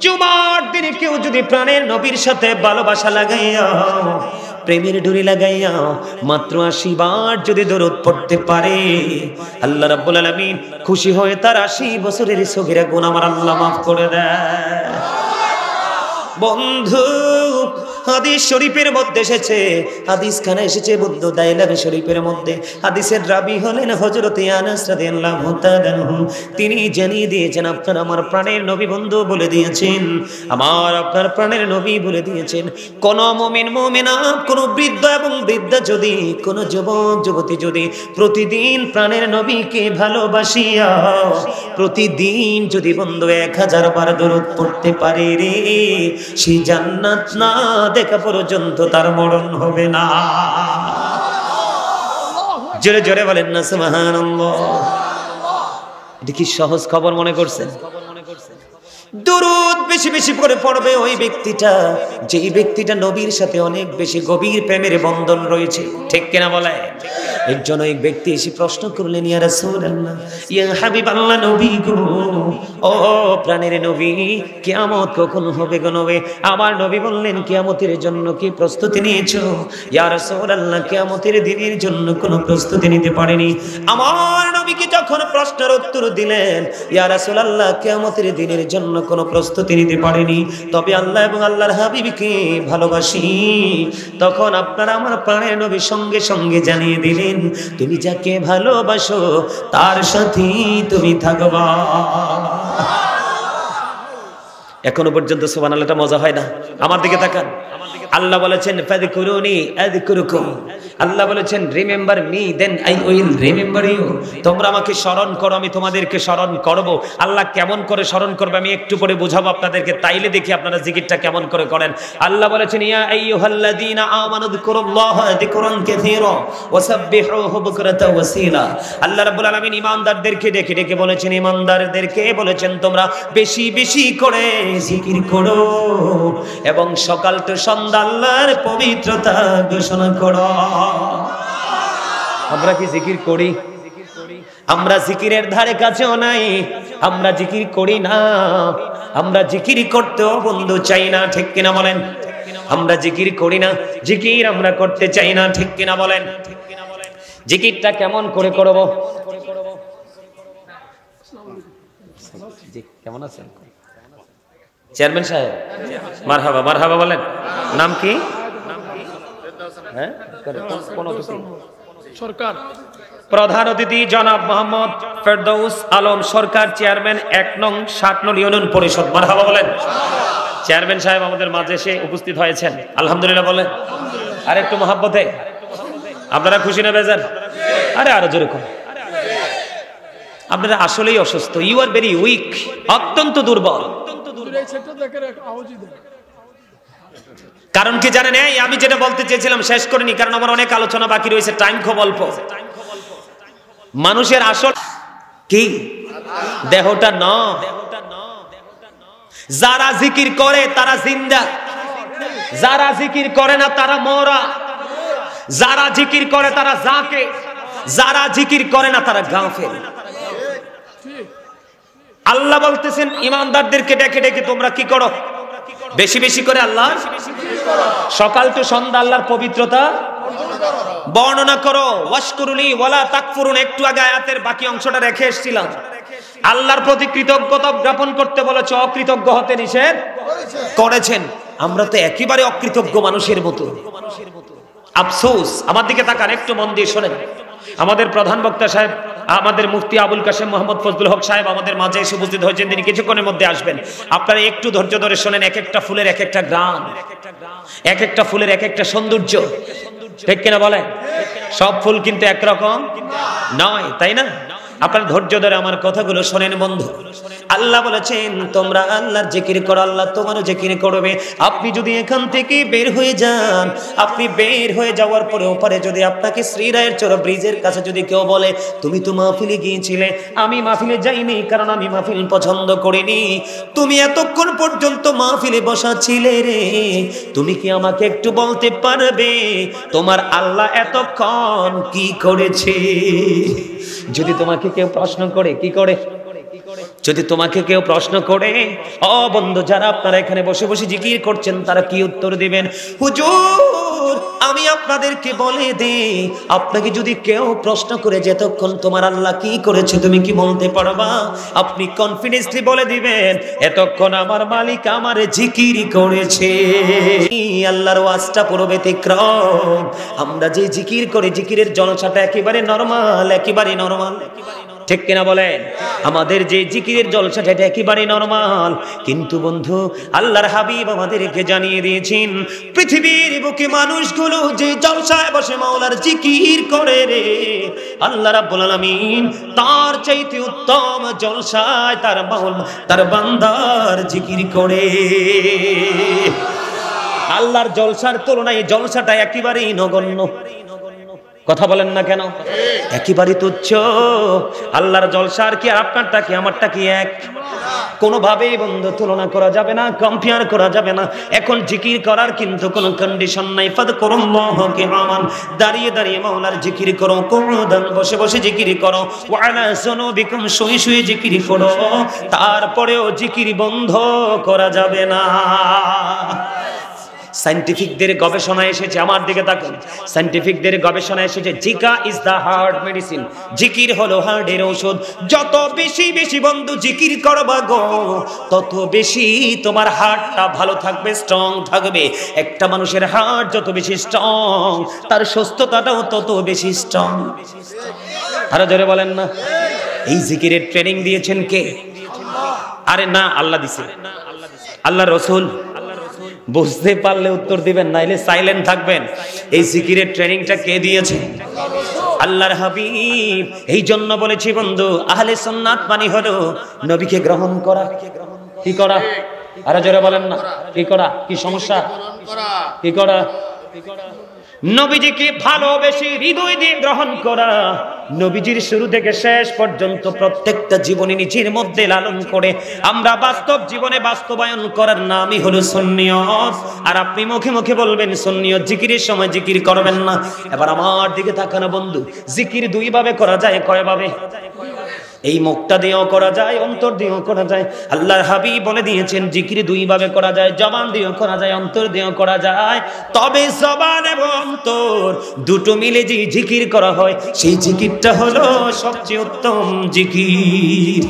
জুমার দিনে কেউ যদি প্রাণের নবীর সাথে ভালোবাসা লাগাইয়া, প্রেমের ডুরি লাগাইয়া মাত্র 80 বার যদি দরুদ পড়তে পারে, আল্লাহ রাব্বুল আলামিন খুশি হয়ে তার 80 বছরের সগীরা গুনাহ আমার আল্লাহ মাফ করে দেয়। বন্ধু, হাদিস শরীফের মধ্যে এসেছে, হাদিস খানা এসেছে বুদ্ধ দাইলামি শরীফের মধ্যে। হাদিসের রাবি হলেন হযরত আনাস রাদিয়াল্লাহু তাআলা আনহু। তিনি জানিয়ে দিয়েছেন, আপনার আমার প্রাণের নবী বন্ধু বলে দিয়েছেন, আমার আপনার প্রাণের নবী বলে দিয়েছেন, কোন মুমিন মুমিনা, কোন বৃদ্ধ এবং বৃদ্ধা যদি, কোন যুবক যুবতী যদি প্রতিদিন প্রাণের নবীকে ভালোবাসিয়া প্রতিদিন যদি বন্ধু 1000 বার দরুদ পড়তে পারে রে, সেই জান্নাত না দেখা পর্যন্ত তার মরণ হবে না। জোরে জোরে বলেন না সুবহানাল্লাহ। এটা কি সহজ খবর মনে করছেন? দরুদ বেশি বেশি করে পড়বে ওই ব্যক্তিটা, যেই ব্যক্তিটা নবীর সাথে অনেক বেশি গভীর প্রেমের বন্ধন রয়েছে। ঠিক কিনা বলে? এর জন্য এক ব্যক্তি এসে প্রশ্ন করলেন, ইয়া রাসূলুল্লাহ, ইয়া হাবিবাল্লাহ, নবী গো, ও প্রাণের নবী, কিয়ামত কখন হবে গো নবী? আমার নবী বললেন, কিয়ামতের জন্য কি প্রস্তুতি নিয়েছো? ইয়া রাসূলুল্লাহ, কিয়ামতের দিনের জন্য কোনো প্রস্তুতি নিতে পারেনি। আমার নবী কি যখন প্রশ্নের উত্তর দিলেন, ইয়া রাসূলুল্লাহ, কিয়ামতের দিনের জন্য কোনো প্রস্তুতি নিতে পারেনি, তবে আল্লাহ এবং আল্লাহর হাবিবকে ভালোবাসি, তখন আপনারা আমার প্রাণের নবী সঙ্গে সঙ্গে জানিয়ে দিলেন, তুমি যাকে ভালোবাসো তার সাথেই তুমি থাকবা। এখনো পর্যন্ত সুবহানাল্লাহটা মজা হয় না? আমার দিকে তাকান। আল্লাহ বলেছেন, ফাযকুরুনি আযকুরুকুম। আল্লাহ বলেছেন, remember me then I will remember you. তোমরা আমাকে স্মরণ করো, আমি তোমাদেরকে স্মরণ করব। আল্লাহ কেমন করে স্মরণ করবে আমি একটু পরে বুঝাবো আপনাদেরকে, তাইলে দেখি আপনারা জিকিরটা কেমন করে করেন। আল্লাহ বলেছেন, ইয়া আইয়ুহাল্লাযীনা আমানু যিকুরুল্লাহা যিকরান কাসীরা ওয়াসাব্বিহুহু বুকরাতাও ওয়াসীলা। আল্লাহ রাব্বুল আলামিন ঈমানদারদেরকে ডেকে ডেকে বলেছেন, ঈমানদারদেরকে বলেছেন, তোমরা বেশি বেশি করে জিকির করো এবং সকাল তো সন্ধ্যা আল্লাহর পবিত্রতা ঘোষণা করো। আমরা কি জিকির করি? আমরা জিকিরের ধারে কাছেও নাই, আমরা জিকির করি না, আমরা জিকির করতেও বন্ধু চাই না। ঠিক কিনা বলেন? আমরা জিকির করি না, জিকির আমরা করতে চাই না। ঠিক কিনা বলেন? জিকিরটা কেমন করে করব? জি, কেমন আছেন চেয়ারম্যান সাহেব? মারহাবা, মারহাবা বলেন। নাম কি? হ্যাঁ, কোন অতিথি? সরকার প্রধান অতিথি জনাব মোহাম্মদ ফেরদৌস আলম সরকার, চেয়ারম্যান ১ নং ৭ নং ইউনিয়ন পরিষদ। মারহাবা বলেন। চেয়ারম্যান সাহেব আমাদের মাঝে এসে উপস্থিত হয়েছেন, আলহামদুলিল্লাহ বলেন। আর একটু মহাব্বতে, আপনারা খুশি না বেজার? আরে আরো জোরে কোন। আপনারা আসলেই অসুস্থ, ইউ আর ভেরি উইক, অত্যন্ত দুর্বল। কারণ কি জানেন? এই আমি যেটা বলতে চেয়েছিলাম শেষ করিনি, কারণ আমার অনেক আলোচনা বাকি রয়েছে, টাইম খুব অল্প। মানুষের আসল কি? দেহটা ন। যারা জিকির করে তারা জিন্দা, যারা জিকির করে না তারা মরা, যারা জিকির করে তারা জাকে, যারা জিকির করে না তারা গাফেল। আল্লাহ বলতেছেন ঈমানদারদেরকে ডেকে ডেকে তোমরা কি করো? বেশি বেশি করে আল্লাহ সকাল তো সন্ধ্যা আল্লাহর পবিত্রতা বর্ণনা করো। ওয়াশকুরুলি ওয়ালা তাকফুরুন। একটু আগে আয়াতের বাকি অংশটা রেখে এসেছিলাম। আল্লাহর প্রতি কৃতজ্ঞতা জ্ঞাপন করতে বলেছে, অকৃতজ্ঞ হতে নিষেধ করেছেন। আমরা তো একেবারে অকৃতজ্ঞ মানুষের মতো। আফসোস। আমার দিকে তাকান, একটু মন দিয়ে শোনেন। আমাদের প্রধান বক্তা সাহেব, আমাদের মুফতি আবুল কাশেম মোহাম্মদ ফজলুল হক সাহেব আমাদের মাঝে এসে উপস্থিত হয়েছেন। তিনি কিছুক্ষণের মধ্যে আসবেন। আপনারা একটু ধৈর্য ধরে শোনেন। এক একটা ফুলের এক একটা গ্রাম, এক একটা ফুলের এক একটা সৌন্দর্য। ঠিক কিনা বলেন? সব ফুল কিন্তু একরকম নয়, তাই না? আপনারা ধৈর্য ধরে আমার কথাগুলো শোনেন বন্ধু। আল্লাহ বলেছেন, তোমরা আল্লাহর জিকির করো, আল্লাহ তোমারও জিকির করবে। আপনি যদি এখান থেকে বের হয়ে যান, আপনি বের হয়ে যাওয়ার পরে ওপারে যদি আপনাকে শ্রীরায়ের চর ব্রিজের কাছে যদি কেউ বলে, তুমি তো মাহফিলে গিয়েছিলে, আমি মাহফিলে যাইনি, কারণ আমি মাহফিল পছন্দ করিনি। তুমি এতক্ষণ পর্যন্ত মাহফিলে বসা ছিলে রে, তুমি কি আমাকে একটু বলতে পারবে তোমার আল্লাহ এতক্ষণ কি করেছে? যদি তোমাকে কেউ প্রশ্ন করে, কি করে? যদি তোমাকে কেউ প্রশ্ন করে, ও বন্ধু যারা আপনারা এখানে বসে বসে জিকির করছেন, তারা কি উত্তর দিবেন? হুজুর আমি আপনাদেরকে বলে দেই, আপনাকে যদি কেউ প্রশ্ন করে যে এতক্ষণ তোমার আল্লাহ কি করেছে, তুমি কি বলতে পারবা? আপনি কনফিডেন্সলি বলে দিবেন, এতক্ষণ আমার মালিক আমার জিকির করেছে। আল্লাহর ওয়াজটা পুরো ব্যতিক্রম। আমরা যে জিকির করি, জিকিরের জলসাটা একেবারে নরমাল, একেবারে নরমাল। ঠিক কিনা বলেন? আমাদের যে জিকিরের জলসাটা এটা একেবারে নরমাল। কিন্তু বন্ধু আল্লাহর হাবিব আমাদেরকে জানিয়ে দিয়েছেন, পৃথিবীর বুকে মানুষগুলো যে জলসায় বসে মাওলার জিকির করে রে, আল্লাহ রাব্বুল আলামিন তার চাইতে উত্তম জলসায় তার মাওলা তার বান্দার জিকির করে। আল্লাহর জলসার তুলনায় জলসাটা একেবারেই নগণ্য। কথা বলেন না কেন? একেবারে তুচ্ছ। আল্লাহর জলসা আর কি আপনারটা কি আমারটা কি এক? কোনোভাবেই বন্ধু তুলনা করা যাবে না, কম্পেয়ার করা যাবে না। এখন জিকির করার কিন্তু কোনো কন্ডিশন নাই। ফাযকুরুল্লাহ কিয়ামান, দাঁড়িয়ে দাঁড়িয়ে মাওলার জিকির করো, কুউদান বসে বসে জিকির করো, ওয়া আলা যুনুবিকুম শুয়ে শুয়ে জিকির করো। তারপরেও জিকির বন্ধ করা যাবে না। সায়েন্টিফিকদের গবেষণা এসেছে, আমার দিকে তাকান, সায়েন্টিফিকদের গবেষণা এসেছে জিকা ইজ দা হার্ট মেডিসিন, জিকির হলো হার্টের ঔষধ। যত বেশি বেশি বন্ধু জিকির করবা গো, তত বেশি তোমার হার্টটা ভালো থাকবে, স্ট্রং থাকবে। একটা মানুষের হার্ট যত বেশি স্ট্রং, তার সুস্থতাটাও তত বেশি স্ট্রং। আরো জোরে বলেন না। এই জিকিরের ট্রেনিং দিয়েছেন কে? আরে না, আল্লাহ দিছে, আল্লাহ রসুল। বুঝতে পারলে উত্তর দিবেন, নাইলে সাইলেন্ট থাকবেন। এই জিকিরের ট্রেনিংটা কে দিয়েছে? আল্লাহর হাবিব। এই জন্য বলেছি বন্ধু, আহলে সুন্নাত মানে হলো নবীকে গ্রহণ করা। কি করা? আরো জোরে বলেন না। কি করা? কি সমস্যা? কি করা? নবীজিকে ভালোবেসে হৃদয় দিয়ে গ্রহণ করা, নবীজির শুরু থেকে শেষ পর্যন্ত প্রত্যেকটা জীবনী নিজের মধ্যে লালন করে আমরা বাস্তব জীবনে বাস্তবায়ন করার নামই হলো সুন্নিয়ত। আর আপনি মুখে মুখে বলবেন সুন্নিয়ত, জিকিরের সময় জিকির করবেন না। এবার আমার দিকে তাকানো বন্ধু, জিকির দুই ভাবে করা যায়। কয় ভাবে? এই মুখটা দিয়েও করা যায়, অন্তর দিয়েও করা যায়। আল্লাহর হাবিব বলে দিয়েছেন জিকির দুই ভাবে করা যায়, জবান দিয়েও করা যায়, অন্তর দিয়েও করা যায়। তবে জবান এবং অন্তর দুটো মিলে যে জিকির করা হয়, সেই জিকিরটা হলো সবচেয়ে উত্তম জিকির।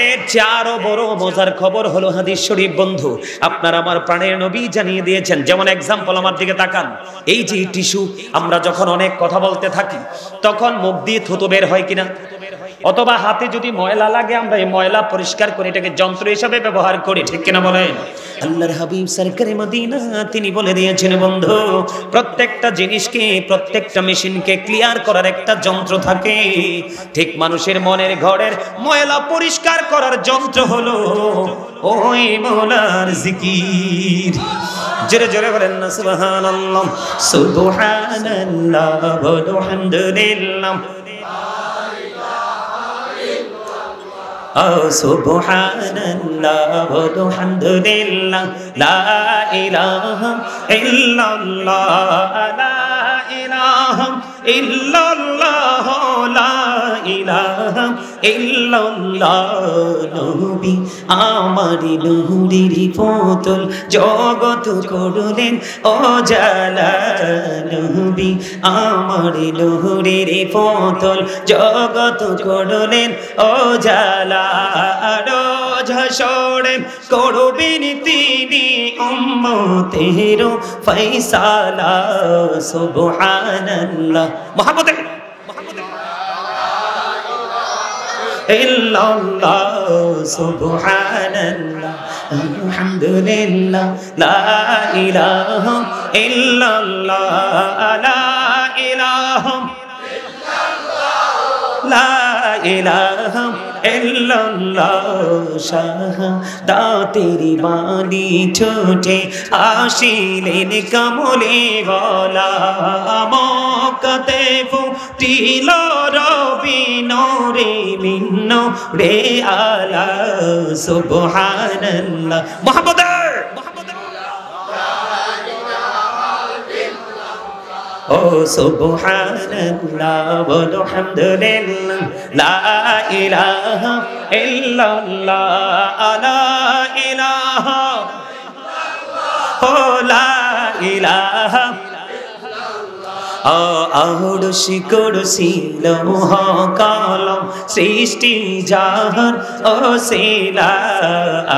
এর চেয়ে আরো বড় মজার খবর হলো হাদিস শরীফ বন্ধু, আপনার আমার প্রাণের নবী জানিয়ে দিয়েছেন। যেমন এক্সাম্পল, আমার দিকে তাকান। এই যে টিস্যু, আমরা যখন অনেক কথা বলতে থাকি তখন মুখ দিয়ে থুতু বের হয় কিনা? অথবা হাতে যদি ময়লা লাগে, আমরা এই ময়লা পরিষ্কার করে এটাকে যন্ত্র হিসাবে ব্যবহার করি, ঠিক কিনা বলেন? আল্লাহর হাবিব সরকারে মদিনা তিনি বলে দিয়েছেন বন্ধু, প্রত্যেকটা জিনিসকে, প্রত্যেকটা মেশিনকে ক্লিয়ার করার একটা যন্ত্র থাকে। ঠিক মানুষের মনের ঘরের ময়লা পরিষ্কার করার যন্ত্র হলো ওই মওলার জিকির। জোরে জোরে বলেন না সুবহানাল্লাহ। সুবহানাল্লাহ ওয়ালহামদুলিল্লাহ, সুবহানাল্লাহ ওয়ালহামদুলিল্লাহ, লা ইলাহা ইল্লাল্লাহ, লা ইলাহা ইল্লাল্লাহ, লা ইলাহা ইল্লাল্লাহ। নবী আমার নূরের পুতুল, জগৎ করলেন ওজালা। নবী আমার নূরের পুতুল, জগৎ করলেন ওজালা। রোজ হাসরে করবেন তিনি উম্মতের ফয়সালা। সুবহানাল্লাহ, মুহাম্মদ ইল্লাল্লাহ, সুবহানাল্লাহ, আলহামদুলিল্লাহ, লা ইলাহা ইল্লাল্লাহ, লা ইলাহা ইল্লাল্লাহ, লা ইলাহা ইল্লাল্লাহ। শাহাদাতের বাণী ছুটে আসিলেন কামলে ওয়ালা, মক্কাতে ফুটিল রবি নূরে মিন নূরে আলা। সুবহানাল্লাহ, মুহাম্মদ ও সুবহানাল্লাহ ওয়ালহামদুলিল্লাহ, লা ইলাহা ইল্লাল্লাহ, লা ইলাহা ও লা ইলাহা। আরশি কুরসি লৌহ কলম সৃষ্টি যাহার ওসিলা।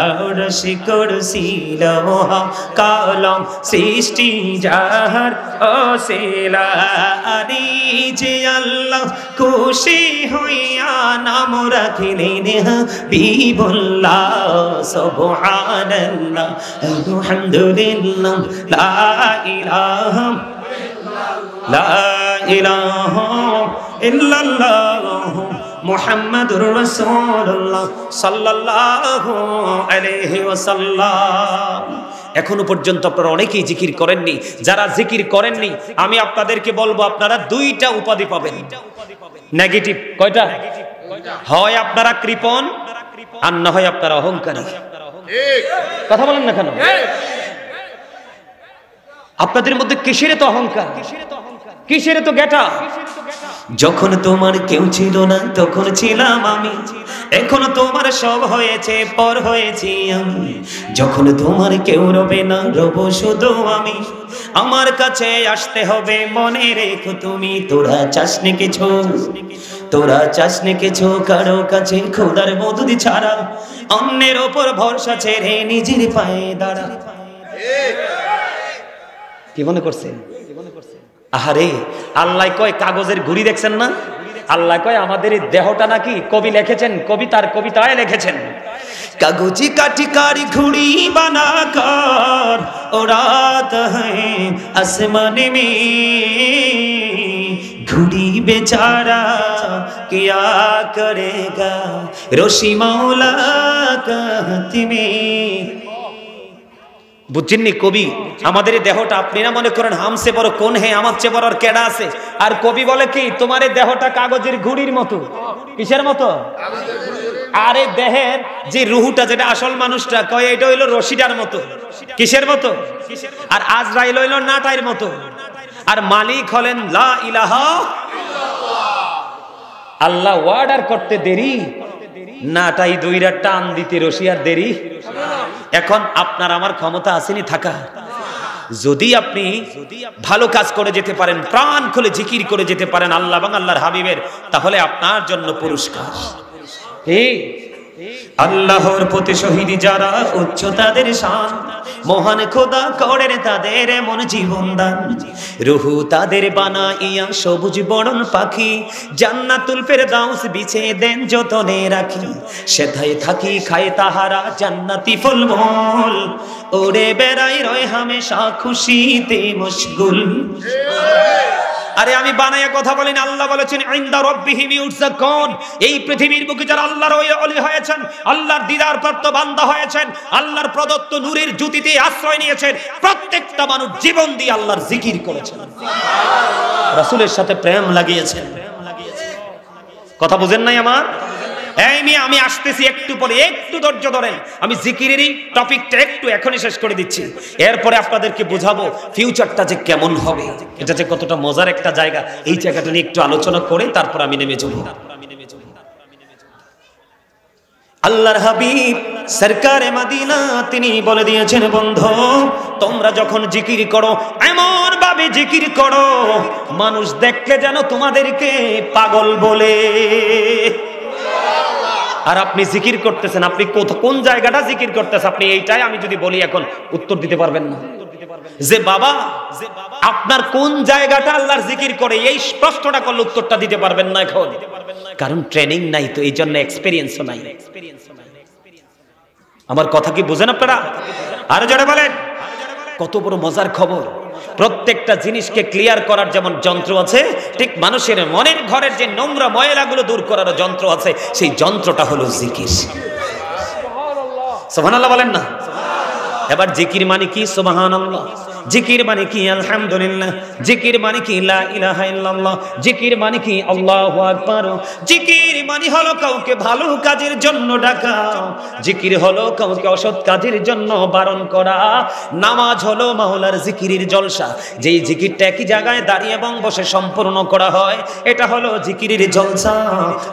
আরশি কুরসি লৌহ কলম সৃষ্টি যাহার ওসিলা। আরে যে আল্লাহ খুশি হইয়া নাম রাখিলেন হাবিবুল্লাহ। সুবহানাল্লাহ আলহামদুলিল্লাহ, লা ইলাহা লা ইলাহা ইল্লাল্লাহ মুহাম্মাদুর রাসূলুল্লাহ সাল্লাল্লাহু আলাইহি ওয়াসাল্লাম। এখনো পর্যন্ত আপনারা অনেকেই জিকির করেননি। যারা জিকির করেননি, আমি আপনাদেরকে বলবো আপনারা দুইটা উপাধি পাবেন। নেগেটিভ কয়টা? হয় আপনারা কৃপণ, আর না হয় আপনারা অহংকারী। কথা বলেন না কেন? আপনাদের মধ্যে কিসের তো অহংকার, কিসের তো গেটা? যখন তোমার কেউ ছিল না তখন ছিলাম আমি, এখন তোমার সব হয়েছে পর হয়েছি আমি। যখন তোমার কেউ রবে না রব শুধু আমি, আমার কাছে আসতে হবে মনে রেখো তুমি। তোরা চাসনি কিছু, তোরা চাসনি কিছু কারো কাছে খোদার মদদ ছাড়া, অন্যের ওপর ভরসা ছেড়ে নিজের পায়ে দাঁড়া। কি মনে করছেন? আহারে আল্লাহ কয় কাগজের ঘুড়ি দেখছেন না? আল্লাহ কয় আমাদের এই দেহটা নাকি কবি লিখেছেন, কবিতার কবিতায় লিখেছেন, কাগজি কাঠি কারি ঘুড়ি বানাकर उड़ाता है आसमान में, घुड़ी बेचारा क्या करेगा रोशी मौला का हाथ में। বুঝছেননি? কবি আমাদের এই দেহটা, আপনি না মনে করেন হামসে বড় কোন হে, আমার চেয়ে বড় আর কেডা আছে? আর কবি বলে কি তোমার এই দেহটা কাগজের ঘুড়ির মতো। কিসের মতো? আরে দেহের যে রুহুটা, যেটা আসল মানুষটা, কয় এটা হইলো রশিদার মতো। কিসের মতো? আর আজরাইল হইলো নাটাইর মতো। আর মালিক হলেন লা ইলাহা ইল্লাল্লাহ। আল্লাহ অর্ডার করতে দেরি, নাটাই দুইটা টান দিতে রশি আর দেরি। এখন আপনার আমার ক্ষমতা আসেনি থাকা। যদি আপনি ভালো কাজ করে যেতে পারেন, প্রাণ খুলে জিকির করে যেতে পারেন আল্লাহ এবং আল্লাহর হাবিবের, তাহলে আপনার জন্য পুরস্কার। আল্লাহর প্রতি শহীদ যারা উচ্চ তাদের শান, মহান খোদা করেন তাদের এমন জীবন দান। রুহু তাদের বানাইয়া সবুজ বরণ পাখি, জান্নাতুল ফেরদাউস বিছে দেন যতনে রাখি। সেথায় থাকি খায় তাহারা জান্নাতি ফলমূল, ওরে বেড়াই রয় হামেশা খুশিতে মশগুল। আরে আমি বানায়া কথা বলি না, আল্লাহ বলেছেন ইনদা রাব্বিহিম ইউরযাকুন। এই পৃথিবীর বুকে যারা আল্লাহর ওলি হয়েছেন, আল্লাহর দিদার প্রাপ্ত বান্দা হয়েছেন, আল্লাহর প্রদত্ত নূরের জ্যোতিতে আশ্রয় নিয়েছেন, প্রত্যেকটা মানুষ জীবন দিয়ে আল্লাহর জিকির করেছেন, রাসূলের সাথে প্রেম লাগিয়েছেন। কথা বুঝেন নাই আমার? এই মেয়ে আমি আসতেছি একটু পরে, একটু ধৈর্য ধরেন। আমি জিকিরেরই টপিকটা একটু এখনই শেষ করে দিচ্ছি, এরপরে আপনাদেরকে বুঝাবো ফিউচারটা যে কেমন হবে, এটা যে কতটা মজার একটা জায়গা। এই জায়গাটা নিয়ে একটু আলোচনা করে তারপর আমি নেমে যাব। আল্লাহর হাবিব সরকারে মদিনা তিনি বলে দিয়েছেন, বন্ধু তোমরা যখন জিকির করো এমন ভাবে জিকির করো মানুষ দেখলে যেন তোমাদেরকে পাগল বলে। আর আপনি জিকির করতেছেন, আপনি কোন জায়গাটা জিকির করতেছেন? আপনি এইটাই আমি যদি বলি এখন উত্তর দিতে পারবেন না। যে বাবা আপনার কোন জায়গাটা আল্লাহর জিকির করে, এই প্রশ্নটা করলে উত্তরটা দিতে পারবেন না এখন, কারণ ট্রেনিং নাই তো, এই জন্য এক্সপেরিয়েন্সও নাই। আমার কথা কি বুঝেন আপনারা? আরো জোরে বলেন। কত বড় মজার খবর! প্রত্যেকটা জিনিসকে ক্লিয়ার করার যেমন যন্ত্র আছে, ঠিক মানুষের মনের ঘরের যে নোংরা ময়লাগুলো দূর করার যন্ত্র আছে, সেই যন্ত্রটা হলো জিকির। সুবহানাল্লাহ বলেন না? এবার জিকির মানে কি? সুবহানাল্লাহ। জিকির মানে কি? আলহামদুলিল্লাহ। জিকির মানে কি? লা ইলাহা ইল্লাল্লাহ। জিকির মানে কি? আল্লাহু আকবার। জিকির মানে হলো কাউকে ভালো কাজের জন্য ডাকা, জিকির হলো কাউকে অসৎ কাজের জন্য বারণ করা। নামাজ হলো মাওলার জিকিরের জলসা, যেই জিকিরটা একই জায়গায় দাঁড়িয়ে এবং বসে সম্পূর্ণ করা হয়, এটা হলো জিকিরের জলসা।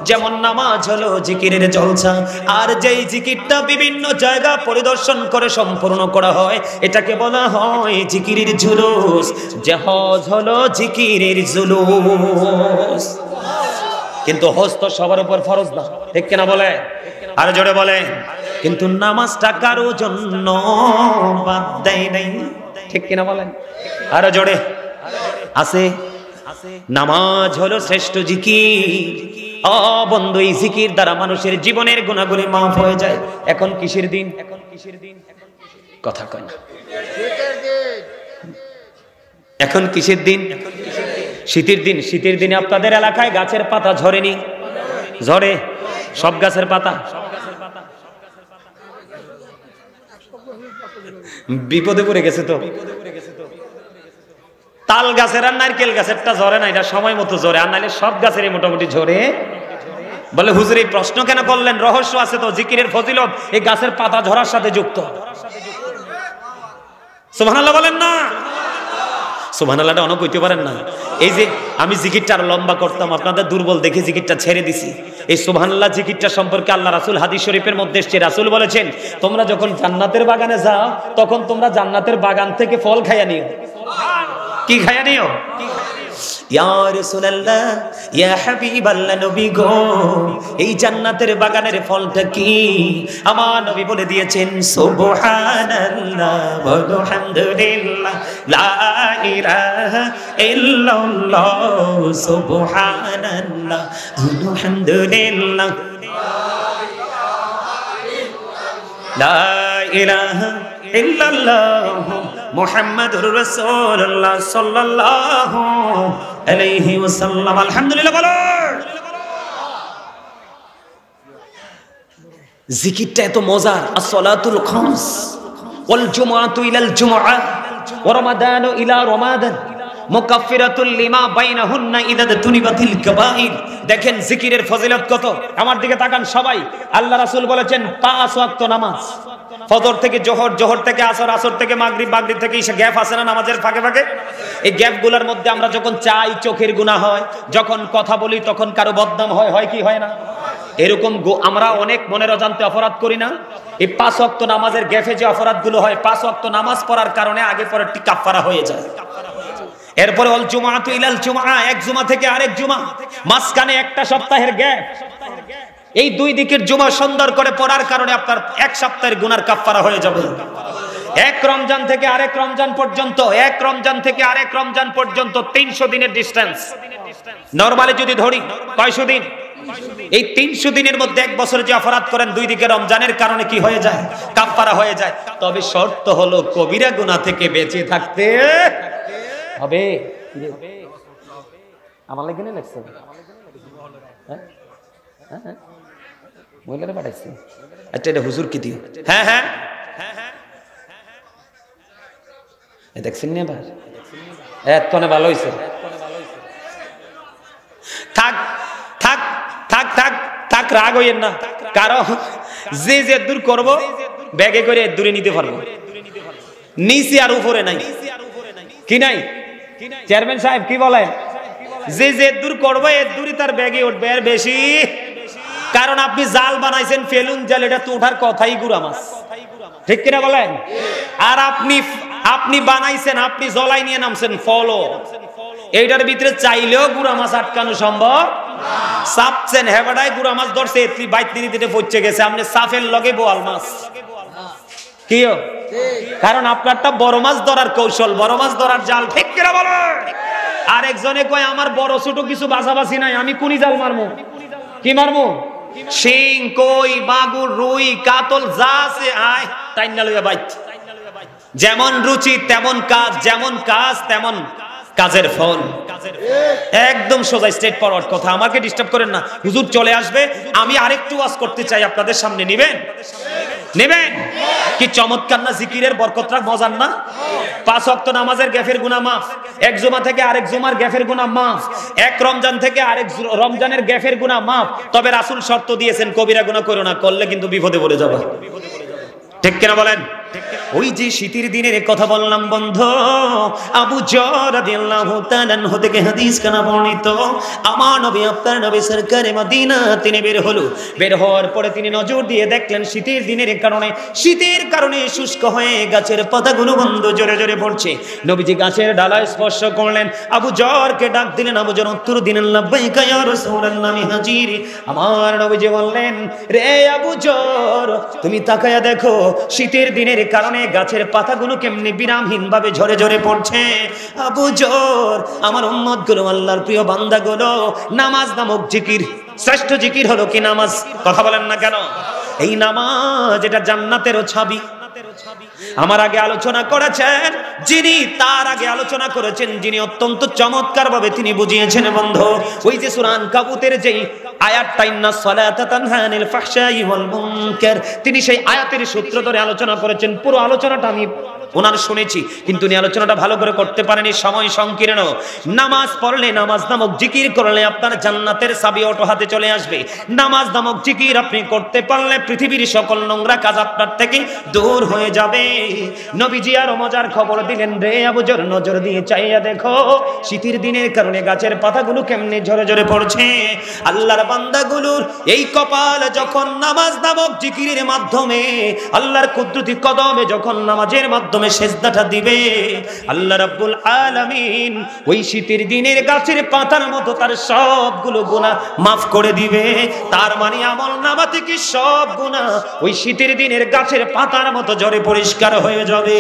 যেমন নামাজ হলো জিকিরের জলসা, আর যেই জিকিরটা বিভিন্ন জায়গা পরিদর্শন করে সম্পূর্ণ করা হয়, এটাকে বলা হয় জিকিরের জুলুস। যে হজ হলো জিকিরের জুলুস। কিন্তু হজ তো সবার উপর ফরজ না, ঠিক কিনা বলে? আর জোরে বলে। কিন্তু নামাজটা কারো জন্য বাদ দেয় নাই, ঠিক কিনা বলেন? আর জোরে আছে। নামাজ হলো শ্রেষ্ঠ জিকির। ও বন্ধু, এই জিকির দ্বারা মানুষের জীবনের গুনাহগুলি মাফ হয়ে যায়। এখন কিসের দিন? কথা কয় না। এখন কিসের দিন? শীতের দিন। শীতের দিনে আপনাদের এলাকায় গাছের পাতা ঝরেনি? ঝরে সব গাছের পাতা। বিপদে পড়ে গেছে তো। তাল গাছের আর নারকেল গাছেরটা ঝরে না, এটা সময় মতো ঝরে, আর নাহলে সব গাছেরই মোটামুটি ঝরে বলে হুজুর এই প্রশ্ন কেন করলেন? রহস্য আছে তো, জিকিরের ফজিলত এই গাছের পাতা ঝরার সাথে যুক্ত। সুবহানাল্লাহ বলেন না? সুবহানাল্লাহটা অনেক কইতে পারেন না। এই যে আমি জিকিরটা আরো লম্বা করতাম, আপনাদের দুর্বল দেখে জিকিরটা ছেড়ে দিছি। এই সুবহানাল্লাহ জিকিরটা সম্পর্কে আল্লাহ রাসূল হাদিস শরীফের মধ্যে এসেছে, রাসূল বলেছেন তোমরা যখন জান্নাতের বাগানে যাও তখন তোমরা জান্নাতের বাগান থেকে ফল খাইয়া নিও। কি খাইয়া নিও? ইয়া রাসূলুল্লাহ, ইয়া হাবিবাল্লাহ, নবী গো এই জান্নাতের বাগানের ফলটা কি? আমার নবী বলে দিয়েছেন সুবহানাল্লাহ ওয়া হামদুলিল্লাহ লা ইলাহা ইল্লাল্লাহ সুবহানাল্লাহ ওয়া হামদুলিল্লাহ লা ইলাহা ইল্লাল্লাহ মুহাম্মাদুর রাসূলুল্লাহ সাল্লাল্লাহু আলাইহি ওয়াসাল্লাম। আলহামদুলিল্লাহ বলো। জিকিরটা এত মজার। আসসালাতুল খামস ওয়াল জুমআতু ইলাল জুমআহ ওয়া রমাদানু ইলা রমাদান মুকাফফিরাতুল লিমা বাইনাহুন্না ইযা তুনিবাতিল কাবাইর। দেখেন জিকিরের ফজিলত কত। আমার দিকে তাকান সবাই। আল্লাহ রাসূল বলেছেন 5 ওয়াক্ত নামাজ, ফজর থেকে জোহর, জোহর থেকে আসর, আসর থেকে মাগরিব, মাগরিব থেকে ইশা, গ্যাপ আছে না নামাজের ফাঁকে ফাঁকে? এই গ্যাপগুলোর মধ্যে আমরা যখন চাই চোখের গুনাহ হয়, যখন কথা বলি তখন কারো বদনাম হয়, হয় কি হয় না? এরকম আমরা অনেক মনের অজান্তে অপরাধ করি না? এই 5 ওয়াক্ত নামাজের গ্যাপে যে অপরাধগুলো হয়, 5 ওয়াক্ত নামাজ পড়ার কারণে আগে পরে কাফারা হয়ে যায়। এরপরে অল জুমআতু ইলাল জুমআ, এক জুমা থেকে আরেক জুমা, মাঝখানে একটা সপ্তাহের গ্যাপ। এই দুই দিকের জুমা সুন্দর করে পড়ার কারণে আপনার এক সপ্তাহের গুনার কাফারা হয়ে যাবে। এক রমজান থেকে আরেক রমজান পর্যন্ত, এক রমজান থেকে আরেক রমজান পর্যন্ত 300 দিনের ডিসটেন্স। নরমালি যদি ধরি কয়শো দিন? এই 300 দিনের মধ্যে এক বছরে যে অপরাধ করেন দুই দিকে রমজানের কারণে কি হয়ে যায়? কাফারা হয়ে যায়। তবে শর্ত হলো কবিরা গুনাহ থেকে বেঁচে থাকতে হবে। আমার লাগে না লাগছে? হ্যাঁ মহিলারা পাঠাইছে। আচ্ছা এটা হুজুর কি দিও? হ্যাঁ হ্যাঁ দেখছেন না এবার? এতক্ষণে ভালো হয়েছে। থাক থাক থাক থাক থাক, রাগ হইয়েন না। কারণ যে যে দূর করবো ব্যাগে করে দূরে নিতে পারবো, নিচে আর উপরে নাই। কি নাই? চেয়ারম্যান সাহেব কি বলেন? যে যে দূর করবো এর দূরই তার ব্যাগে উঠবে আর বেশি। কারণ আপনি জাল বানাইছেন ফেলুন জাল, এটা তো ওঠার কথাই গুড়া মাছ, ঠিক কিনা বলেন? আর আপনি বানাইছেন, আপনি জলাই নিয়ে নামছেন ফলো, এইটার ভিতরে চাইলেও গুড়া মাছ আটকানো সম্ভব। চাপছেন হেবাডায় গুড়া মাছ ধরছে, এতলি বাইতে নিতে পড়ছে গেছে, আপনি সাফের লগে বোয়াল মাছ। কি? কারণ আপনারটা বড় মাছ ধরার কৌশল, বড় মাছ ধরার জাল, ঠিক কিনা বলেন? আরেকজনে কয় আমার বড় ছোট কিছু বাছাবাছি নাই, আমি কোনি জাল মারমু? কি মারমু? শিং, কই, মাগুর, রুই, কাতল যা আছে আয় তাই না লইয়া বাইত। যেমন রুচি তেমন কাজ, যেমন কাজ তেমন কাজের ফল। একদম সোজা স্ট্রেট ফরওয়ার্ড কথা। আমাকে ডিস্টার্ব করেন না, হুজুর চলে আসবে, আমি আরেকটু ওয়াজ করতে চাই আপনাদের সামনে। নেবেন? নেবেন? কি চমৎকার না জিকিরের বরকতটা, মজার না? 5 ওয়াক্ত নামাজের গ্যাফের গুনাহ মাফ, এক জুমা থেকে আরেক জুমার গ্যাফের গুনাহ মাফ, এক রমজান থেকে আরেক রমজানের গ্যাফের গুনাহ মাফ। তবে রাসূল শর্ত দিয়েছেন কবিরা গুনাহ করো না, করলে কিন্তু বিপদে পড়ে যাবে। ঠিক কিনা বলেন? ওই যে শীতের দিনের কথা বললাম বন্ধু, আবু যর রাদিয়াল্লাহু তাআলা আনহু থেকে হাদিস কানা বর্ণিত, আমার নবী আপনার নবী সরকারে মদিনা তিনি বের হলো। বের হওয়ার পরে তিনি নজর দিয়ে দেখলেন শীতের দিনের কারণে শুষ্ক হয়ে গাছের পাতাগুলো বন্ধ জোরে জোরে পড়ছে। নবীজি গাছের ডালায় স্পর্শ করলেন, আবু যরকে ডাক দিলেন। আবু যর উত্তর দিলেন লাব্বাইকা ইয়া রাসূলুল্লাহ, আমি হাজির। আমার নবীজি বললেন, রে আবু যর তুমি তাকায়া দেখো শীতের দিনের কারণে গাছের পাতাগুলো কেমনি বিরামহীন ভাবে ঝরে ঝরে পড়ছে। আবু যর আমার উম্মত গুলো, আল্লাহর প্রিয় বান্দা গুলো, নামাজ নামক জিকির, শ্রেষ্ঠ জিকির হলো কি নামাজ? কথা বলেন না কেন? এই নামাজ এটা জান্নাতেরও চাবি। আমার আগে আলোচনা করেছেন যিনি, তার আগে আলোচনা করেছেন যিনি, অত্যন্ত চমৎকার ভাবে তিনি বুঝিয়েছেন বন্ধু। ওই যে সূরা আনকাবুতের যেই আয়াতটা ইন্নাস সালাতা তানহা আনিল ফাহশাই ওয়াল মুনকার, তিনি সেই আয়াতের সূত্র ধরে আলোচনা করেছেন। পুরো আলোচনাটা আমি ওনার শুনেছি, কিন্তু উনি আলোচনাটা ভালো করে করতে পারেনি, সময় সংকীর্ণ। নামাজ পড়লে, নামাজ নামক জিকির করলে আপনার জান্নাতের চাবি অটো হাতে চলে আসবে। নামাজ নামক জিকির আপনি করতে পারলে পৃথিবীর সকল নোংরা কাজ আপনার থেকে দূর হয়ে যাবে। নবীজি আরো মজার খবর দিলেন, রে আবু যর নজর দিয়ে চাইয়া দেখো শীতের দিনের কারণে গাছের পাতাগুলো কেমনে ঝরে ঝরে পড়ছে। আল্লাহর বান্দাগুলোর এই কপাল যখন নামাজ নামক জিকিরের মাধ্যমে আল্লাহর কুদরতি কদমে যখন নামাজের মাধ্যমে সেজদাটা দিবে, আল্লাহ রাব্বুল আলামিন ওই শীতের দিনের গাছের পাতার মতো তার সবগুলো গুনাহ মাফ করে দিবে। তার মানে আমল নামা থেকে সব গুনাহ ওই শীতের দিনের গাছের পাতার মতো ঝরে পরিষ্কার হয়ে যাবে।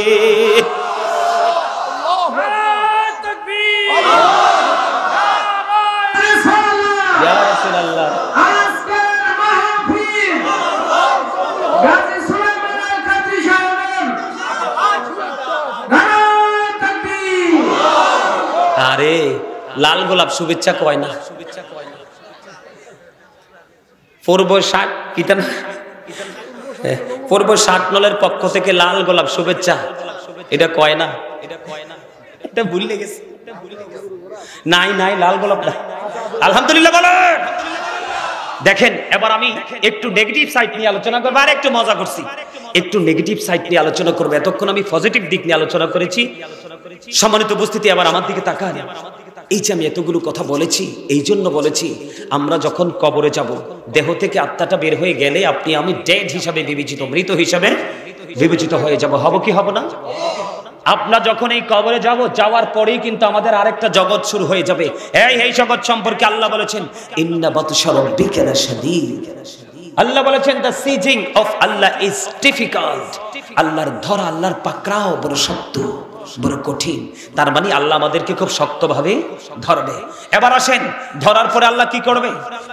ইয়া রাসূলুল্লাহ, আরে লাল গোলাপ শুভেচ্ছা কয় না, পূর্ব 60 কিতা না, পূর্ব 60 নলের পক্ষ থেকে লাল গোলাপ শুভেচ্ছা, এটা কয় না, এটা ভুলে গেছে। নাই নাই, লাল গোলাপ না। আলহামদুলিল্লাহ বলেন। দেখেন, এবার আমি একটু নেগেটিভ সাইড নিয়ে আলোচনা করবো। আর একটু মজা করছি, একটু নেগেটিভ সাইড নিয়ে আলোচনা করবো। এতক্ষণ আমি পজিটিভ দিক নিয়ে আলোচনা করেছি। সম্মানিত উপস্থিতি, আবার আমার দিকে তাকান। এই যে আমি এতগুলো কথা বলেছি, এই জন্য বলেছি, আমরা যখন কবরে যাব, দেহ থেকে আত্মাটা বের হয়ে গেলে আপনি আমি ডেড হিসাবে বিবেচিত, মৃত হিসাবে বিবেচিত হয়ে যাব। হব কি হব না? আমরা যখন এই কবরে যাব, যাওয়ার পরেই কিন্তু আমাদের আরেকটা জগৎ শুরু হয়ে যাবে। এই জগৎ সম্পর্কে আল্লাহ বলেছেন, ইন্না বাতশা রাব্বিকা লাশাদীদ। আল্লাহ বলেছেন, the seizing of Allah is difficult. আল্লাহর ধরা, আল্লাহর পাকড়াও বড় শক্ত, বড় কঠিন। তার মানে আল্লাহ আমাদেরকে খুব শক্তভাবে ধরবে। এবার আসেন, ধরার পরে আল্লাহ কি করবে?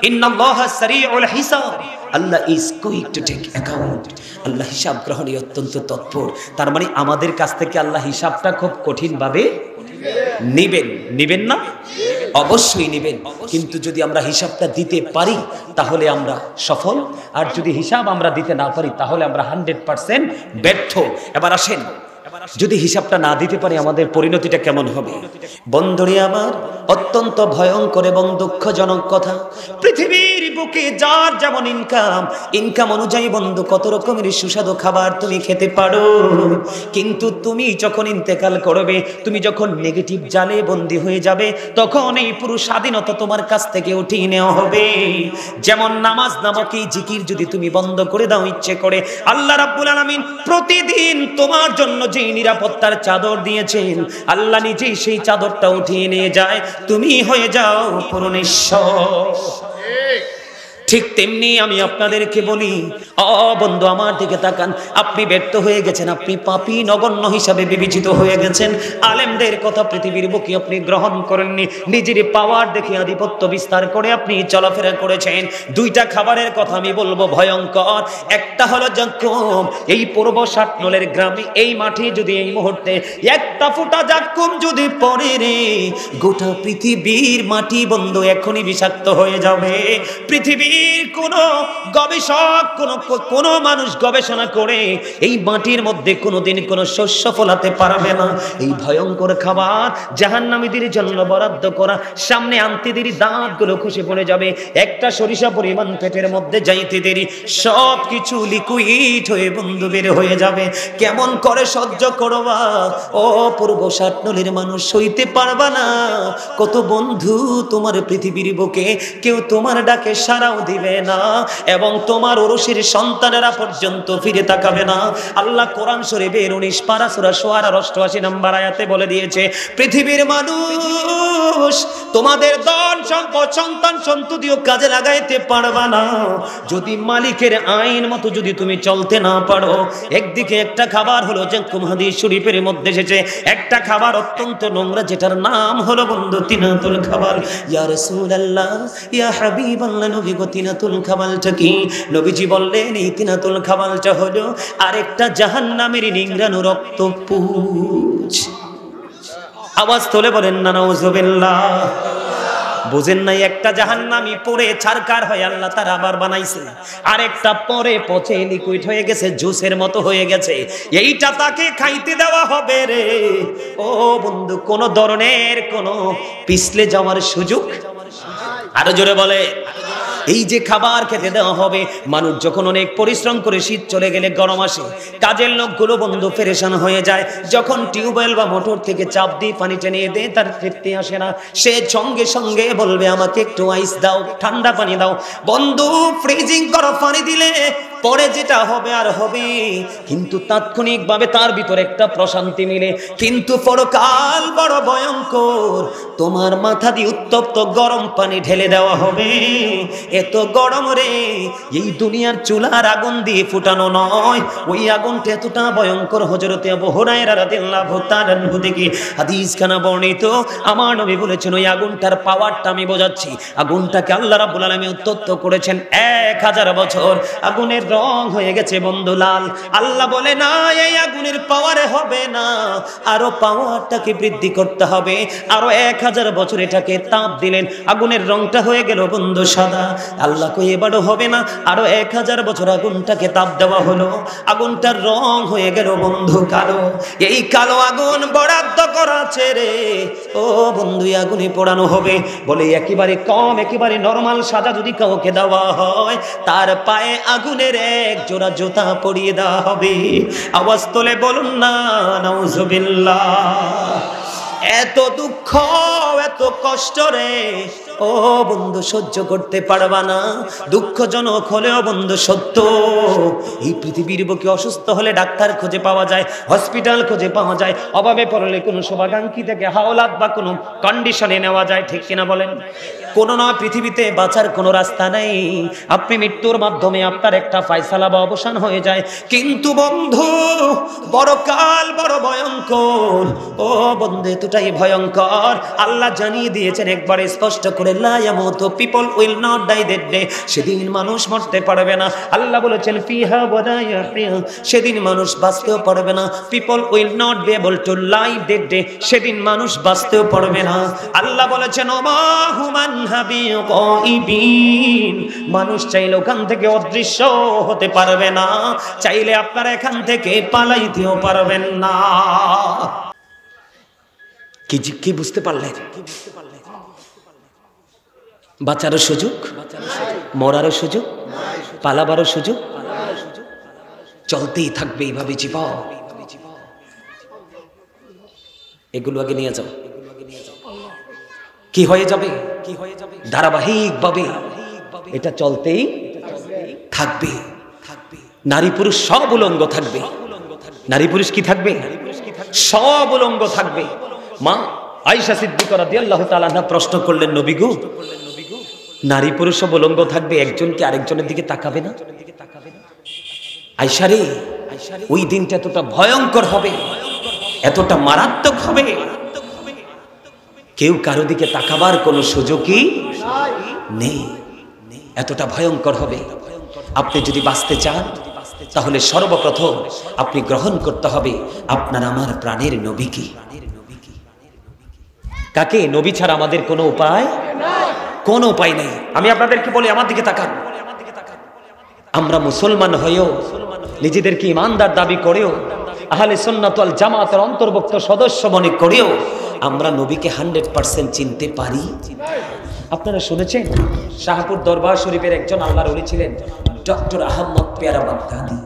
ইন্নাল্লাহা সারিউল হিসাব, Allah is quick to take account. Allah হিসাব গ্রহণে অত্যন্ত তৎপর। তার মানে আমাদের কাছ থেকে আল্লাহ হিসাবটা খুব কঠিন ভাবে নিবেন। নিবেন না? অবশ্যই নিবেন। কিন্তু যদি আমরা হিসাবটা দিতে পারি তাহলে আমরা সফল, আর যদি হিসাব আমরা দিতে না পারি তাহলে আমরা 100% ব্যর্থ। এবার আসেন, যদি হিসাবটা না দিতে পারি আমাদের পরিণতিটা কেমন হবে? বন্ধুরে আমার, অত্যন্ত ভয়ঙ্কর এবং দুঃখজনক কথা। পৃথিবীর বুকে যার যেমন ইনকাম অনুযায়ী বন্ধু কত রকমের সুস্বাদু খাবার তুমি খেতে পারো, কিন্তু তুমি যখন ইন্তেকাল করবে, তুমি যখন নেগেটিভ জালে বন্দী হয়ে যাবে, তখন এই পুরো স্বাধীনতা তোমার কাছ থেকে উঠিয়ে নেওয়া হবে। যেমন নামাজ নামক এই জিকির যদি তুমি বন্ধ করে দাও ইচ্ছে করে, আল্লাহ রাব্বুল আলামিন প্রতিদিন তোমার জন্য যে নিরাপত্তার চাদর দিয়েছেন, আল্লাহ নিজেই সেই চাদরটা উঠিয়ে নিয়ে যায়, তুমি হয়ে যাও পুরো নিঃস্ব। ঠিক তেমনি আমি আপনাদেরকে বলি, বন্ধু আমার দিকে তাকান, আপনি ব্যর্থ হয়ে গেছেন, আপনি পাপী নগণ্য হিসাবে বিবেচিত হয়ে গেছেন। আলেমদের কথা পৃথিবীর বুকে আপনি গ্রহণ করেননি, নিজের পাওয়ার দেখে আধিপত্য বিস্তার করে আপনি চলাফেরা করেছেন। দুইটা খাবারের কথা আমি বলবো ভয়ঙ্কর। একটা হলো জাক্কুম। এই পূর্ব 60 নলের গ্রামে, এই মাঠে যদি এই মুহূর্তে একটা ফোঁটা জাক্কুম যদি পড়ে রে, গোটা পৃথিবীর মাটি বন্ধু এখনই বিষাক্ত হয়ে যাবে। পৃথিবীর কোন গবেষক, কোন মানুষ গবেষণা করে এই মাটির মধ্যে কোনোদিন কোন শস্য ফলাতে পারবে না। এই ভয়ঙ্কর খাবার জাহান্নামীদের জন্য বরাদ্দ করা, সামনে আনতে দেরি দাঁতগুলো খসে পড়ে যাবে। একটা সরিষা পরিমাণ পেটের মধ্যে যাইতে দেরি সব কিছু লিকুইড হয়ে বন্ধু বের হয়ে যাবে। কেমন করে সহ্য করবা ও পূর্ব 60 নলের মানুষ? সইতে পারবা না। কত বন্ধু তোমার পৃথিবীর বুকে, কেউ তোমার ডাকে সাড়াও দিবে না, এবং তোমার ওরসের সন্তানেরা পর্যন্ত ফিরে তাকাবে না। আল্লাহ কোরআন শরীফের 19 পারা সূরা শুআরা 88 নম্বর আয়াতে বলে দিয়েছে, পৃথিবীর মানুষ তোমাদের ধন সম্পদ সন্তান সন্ততিও কাজে লাগাইতে পারবা না যদি মালিকের আইন মতো যদি তুমি চলতে না পারো। একদিকে একটা খাবার হলো জাক্কুম, হাদিস শরীফের মধ্যে এসেছে, একটা খাবার অত্যন্ত নোংরা, যেটার নাম হলো বন্ধু তিনাতুল খাবার। ইয়া রাসূলুল্লাহ, ইয়া হাবিবাল্লাহ, নবী গো তিনাতুল খাবালটা কি? নবীজি বললেন, এই তিনাতুল খাবালটা হলো আরেকটা জাহান্নামের নিংড়ানো রক্তপুঞ্জ। আওয়াজ তোলে বলেন না নাউজুবিল্লাহ। বুঝেন নাই, একটা জাহান্নামী পড়ে ছারকার হয়ে আল্লাহ তার আবার বানাইছে, আরেকটা পরে পচে লিকুইড হয়ে গেছে, জুসের মতো হয়ে গেছে। এইটা তাকে খাইতে দেওয়া হবে রে। ও বন্ধু, কোন ধরনের কোন পিছলে যাওয়ার সুযোগ, আরো জোরে বলে, এই যে খাবার খেতে দেওয়া হবে, মানুষ যখন অনেক পরিশ্রম করে শীত চলে গেলে গরম আসে, কাজের লোকগুলো বন্ধু পেরেশান হয়ে যায়। যখন টিউবওয়েল বা মোটর থেকে চাপ দিয়ে পানি টেনে দেয়, তার তৃপ্তি আসে না, সে সঙ্গে সঙ্গে বলবে আমাকে একটু আইস দাও, ঠান্ডা পানি দাও। বন্ধু, ফ্রিজিং করা পানি দিলে পরে যেটা হবে আর হবে, কিন্তু তাৎক্ষণিকভাবে তার ভিতরে একটা প্রশান্তি মিলে, কিন্তু পরকাল বড় ভয়ঙ্কর। তোমার মাথা দিয়ে উত্তপ্ত গরম পানি ঢেলে দেওয়া হবে, এত গরম রে, এই দুনিয়ার চুলার আগুন দিয়ে ফুটানো নয়, ওই আগুনটা এতটা ভয়ঙ্কর। হযরতে আবু হুরায়রা রাদিয়াল্লাহু তাআলা আনহু থেকে হাদিসখানা বর্ণিত, আমার নবী বলেছেন ওই আগুনটার পাওয়ারটা আমি বোঝাচ্ছি। আগুনটাকে আল্লাহ রাব্বুল আলামিন উত্তপ্ত করেছেন 1000 বছর, আগুনের রং হয়ে গেছে বন্ধু লাল। আল্লাহ বলে না, এই আগুনের পাওয়ারে হবে না, আরো পাওয়ারটাকে বৃদ্ধি করতে হবে, আরো 1000 বছর এটাকে তাপ দিলেন, আগুনের রংটা হয়ে গেল বন্ধু সাদা। আল্লাহ কই এবারও হবে না, আরো 1000 বছর আগুনটাকে তাপ দেওয়া হলো, আগুনটার রং হয়ে গেল বন্ধু কালো। এই কালো আগুন বরাদ্দ করা আছে রে, ও বন্ধু, আগুনে পোড়ানো হবে। বলে একেবারে কম, একেবারে নরমাল সাজা যদি কাউকে দেওয়া হয়, তার পায়ে আগুনের এক জোড়া জুতা পরিয়ে দেওয়া হবে। আওয়াজ তোলে বলুন না নাউজুবিল্লাহ। এত দুঃখ, এত কষ্ট রে, ও বন্ধু সহ্য করতে পারবা না। দুঃখজনক হলেও বন্ধু সত্য, এই পৃথিবীর বুকে অসুস্থ হলে ডাক্তার খুঁজে পাওয়া যায়, হসপিটাল খুঁজে পাওয়া যায়, অভাবে পড়লে কোনো শুভাকাঙ্ক্ষী থেকে হাওলাত বা কোনো কন্ডিশনে নেওয়া যায়, ঠিক কিনা বলেন? কোনো না, পৃথিবীতে বাঁচার কোনো রাস্তা নেই, আপনি মৃত্যুর মাধ্যমে আপনার একটা ফয়সালা বা অবসান হয়ে যায়। কিন্তু বন্ধু, বড় কাল বড় ভয়ঙ্কর, ও বন্ধু এতটাই ভয়ঙ্কর, আল্লাহ জানিয়ে দিয়েছেন একবারে স্পষ্ট করে, লা ইয়ামুতু, people will not die that day. সেদিন মানুষ মরতে পারবে না। আল্লাহ বলেছেন ফিহা ওয়ালা ইয়াহইয়া, সেদিন মানুষ বাঁচতেও পারবে না। People will not be able to live that day, সেদিন মানুষ বাঁচতেও পারবে না। আল্লাহ বলেছেন ওমা হুমান হাবি গায়িবিন, মানুষ চাইলে ওখান থেকে অদৃশ্য হতে পারবে না, চাইলে আপনারা এখান থেকে পালাইতেও পারবেন না। কি বুঝতে পারলেন? বাঁচারও সুযোগ, মরারও সুযোগ, পালাবারও সুযোগ, চলতেই থাকবে এইভাবে জীবন। এগুলো আগে নিয়ে যাও, কি হয়ে যাবে? ধারাবাহিকভাবে এটা চলতেই থাকবে। নারী পুরুষ সব উলঙ্গ থাকবে। নারী পুরুষ কি থাকবে? সব উলঙ্গ থাকবে। মা আয়েশা সিদ্দিকা রাদিয়াল্লাহু তাআলা আনহা প্রশ্ন করলেন, নবী গো, নারী পুরুষ সব উলঙ্গ থাকবে, একজন কি আরেকজনের দিকে তাকাবে না? আয়েশা রে, ওই দিনটা এতটা ভয়ঙ্কর হবে, এতটা মারাত্মক হবে, কেউ কারো দিকে তাকাবার কোনো সুযোগই নেই, এতটা ভয়ঙ্কর হবে। আপনি যদি বাঁচতে চান, তাহলে সর্বপ্রথম আপনি গ্রহণ করতে হবে আপনার আমার প্রাণের নবীকে। কাকে? নবী ছাড়া আমাদের কোনো উপায়, কোনো উপায় নেই। আমি আপনাদেরকে বলি, আমার দিকে তাকান। আমরা মুসলমান হয়েও, নিজেদেরকে ইমানদার দাবি করেও, আহলে সুন্নাত ওয়াল জামাতের অন্তর্ভুক্ত সদস্য মনে করেও আমরা নবীকে 100% চিনতে পারি? আপনারা শুনেছেন শাহপুর দরবার শরীফের একজন আল্লাহর ওলি ছিলেন ডক্টর আহমদ পেয়ারা বাগদাদি।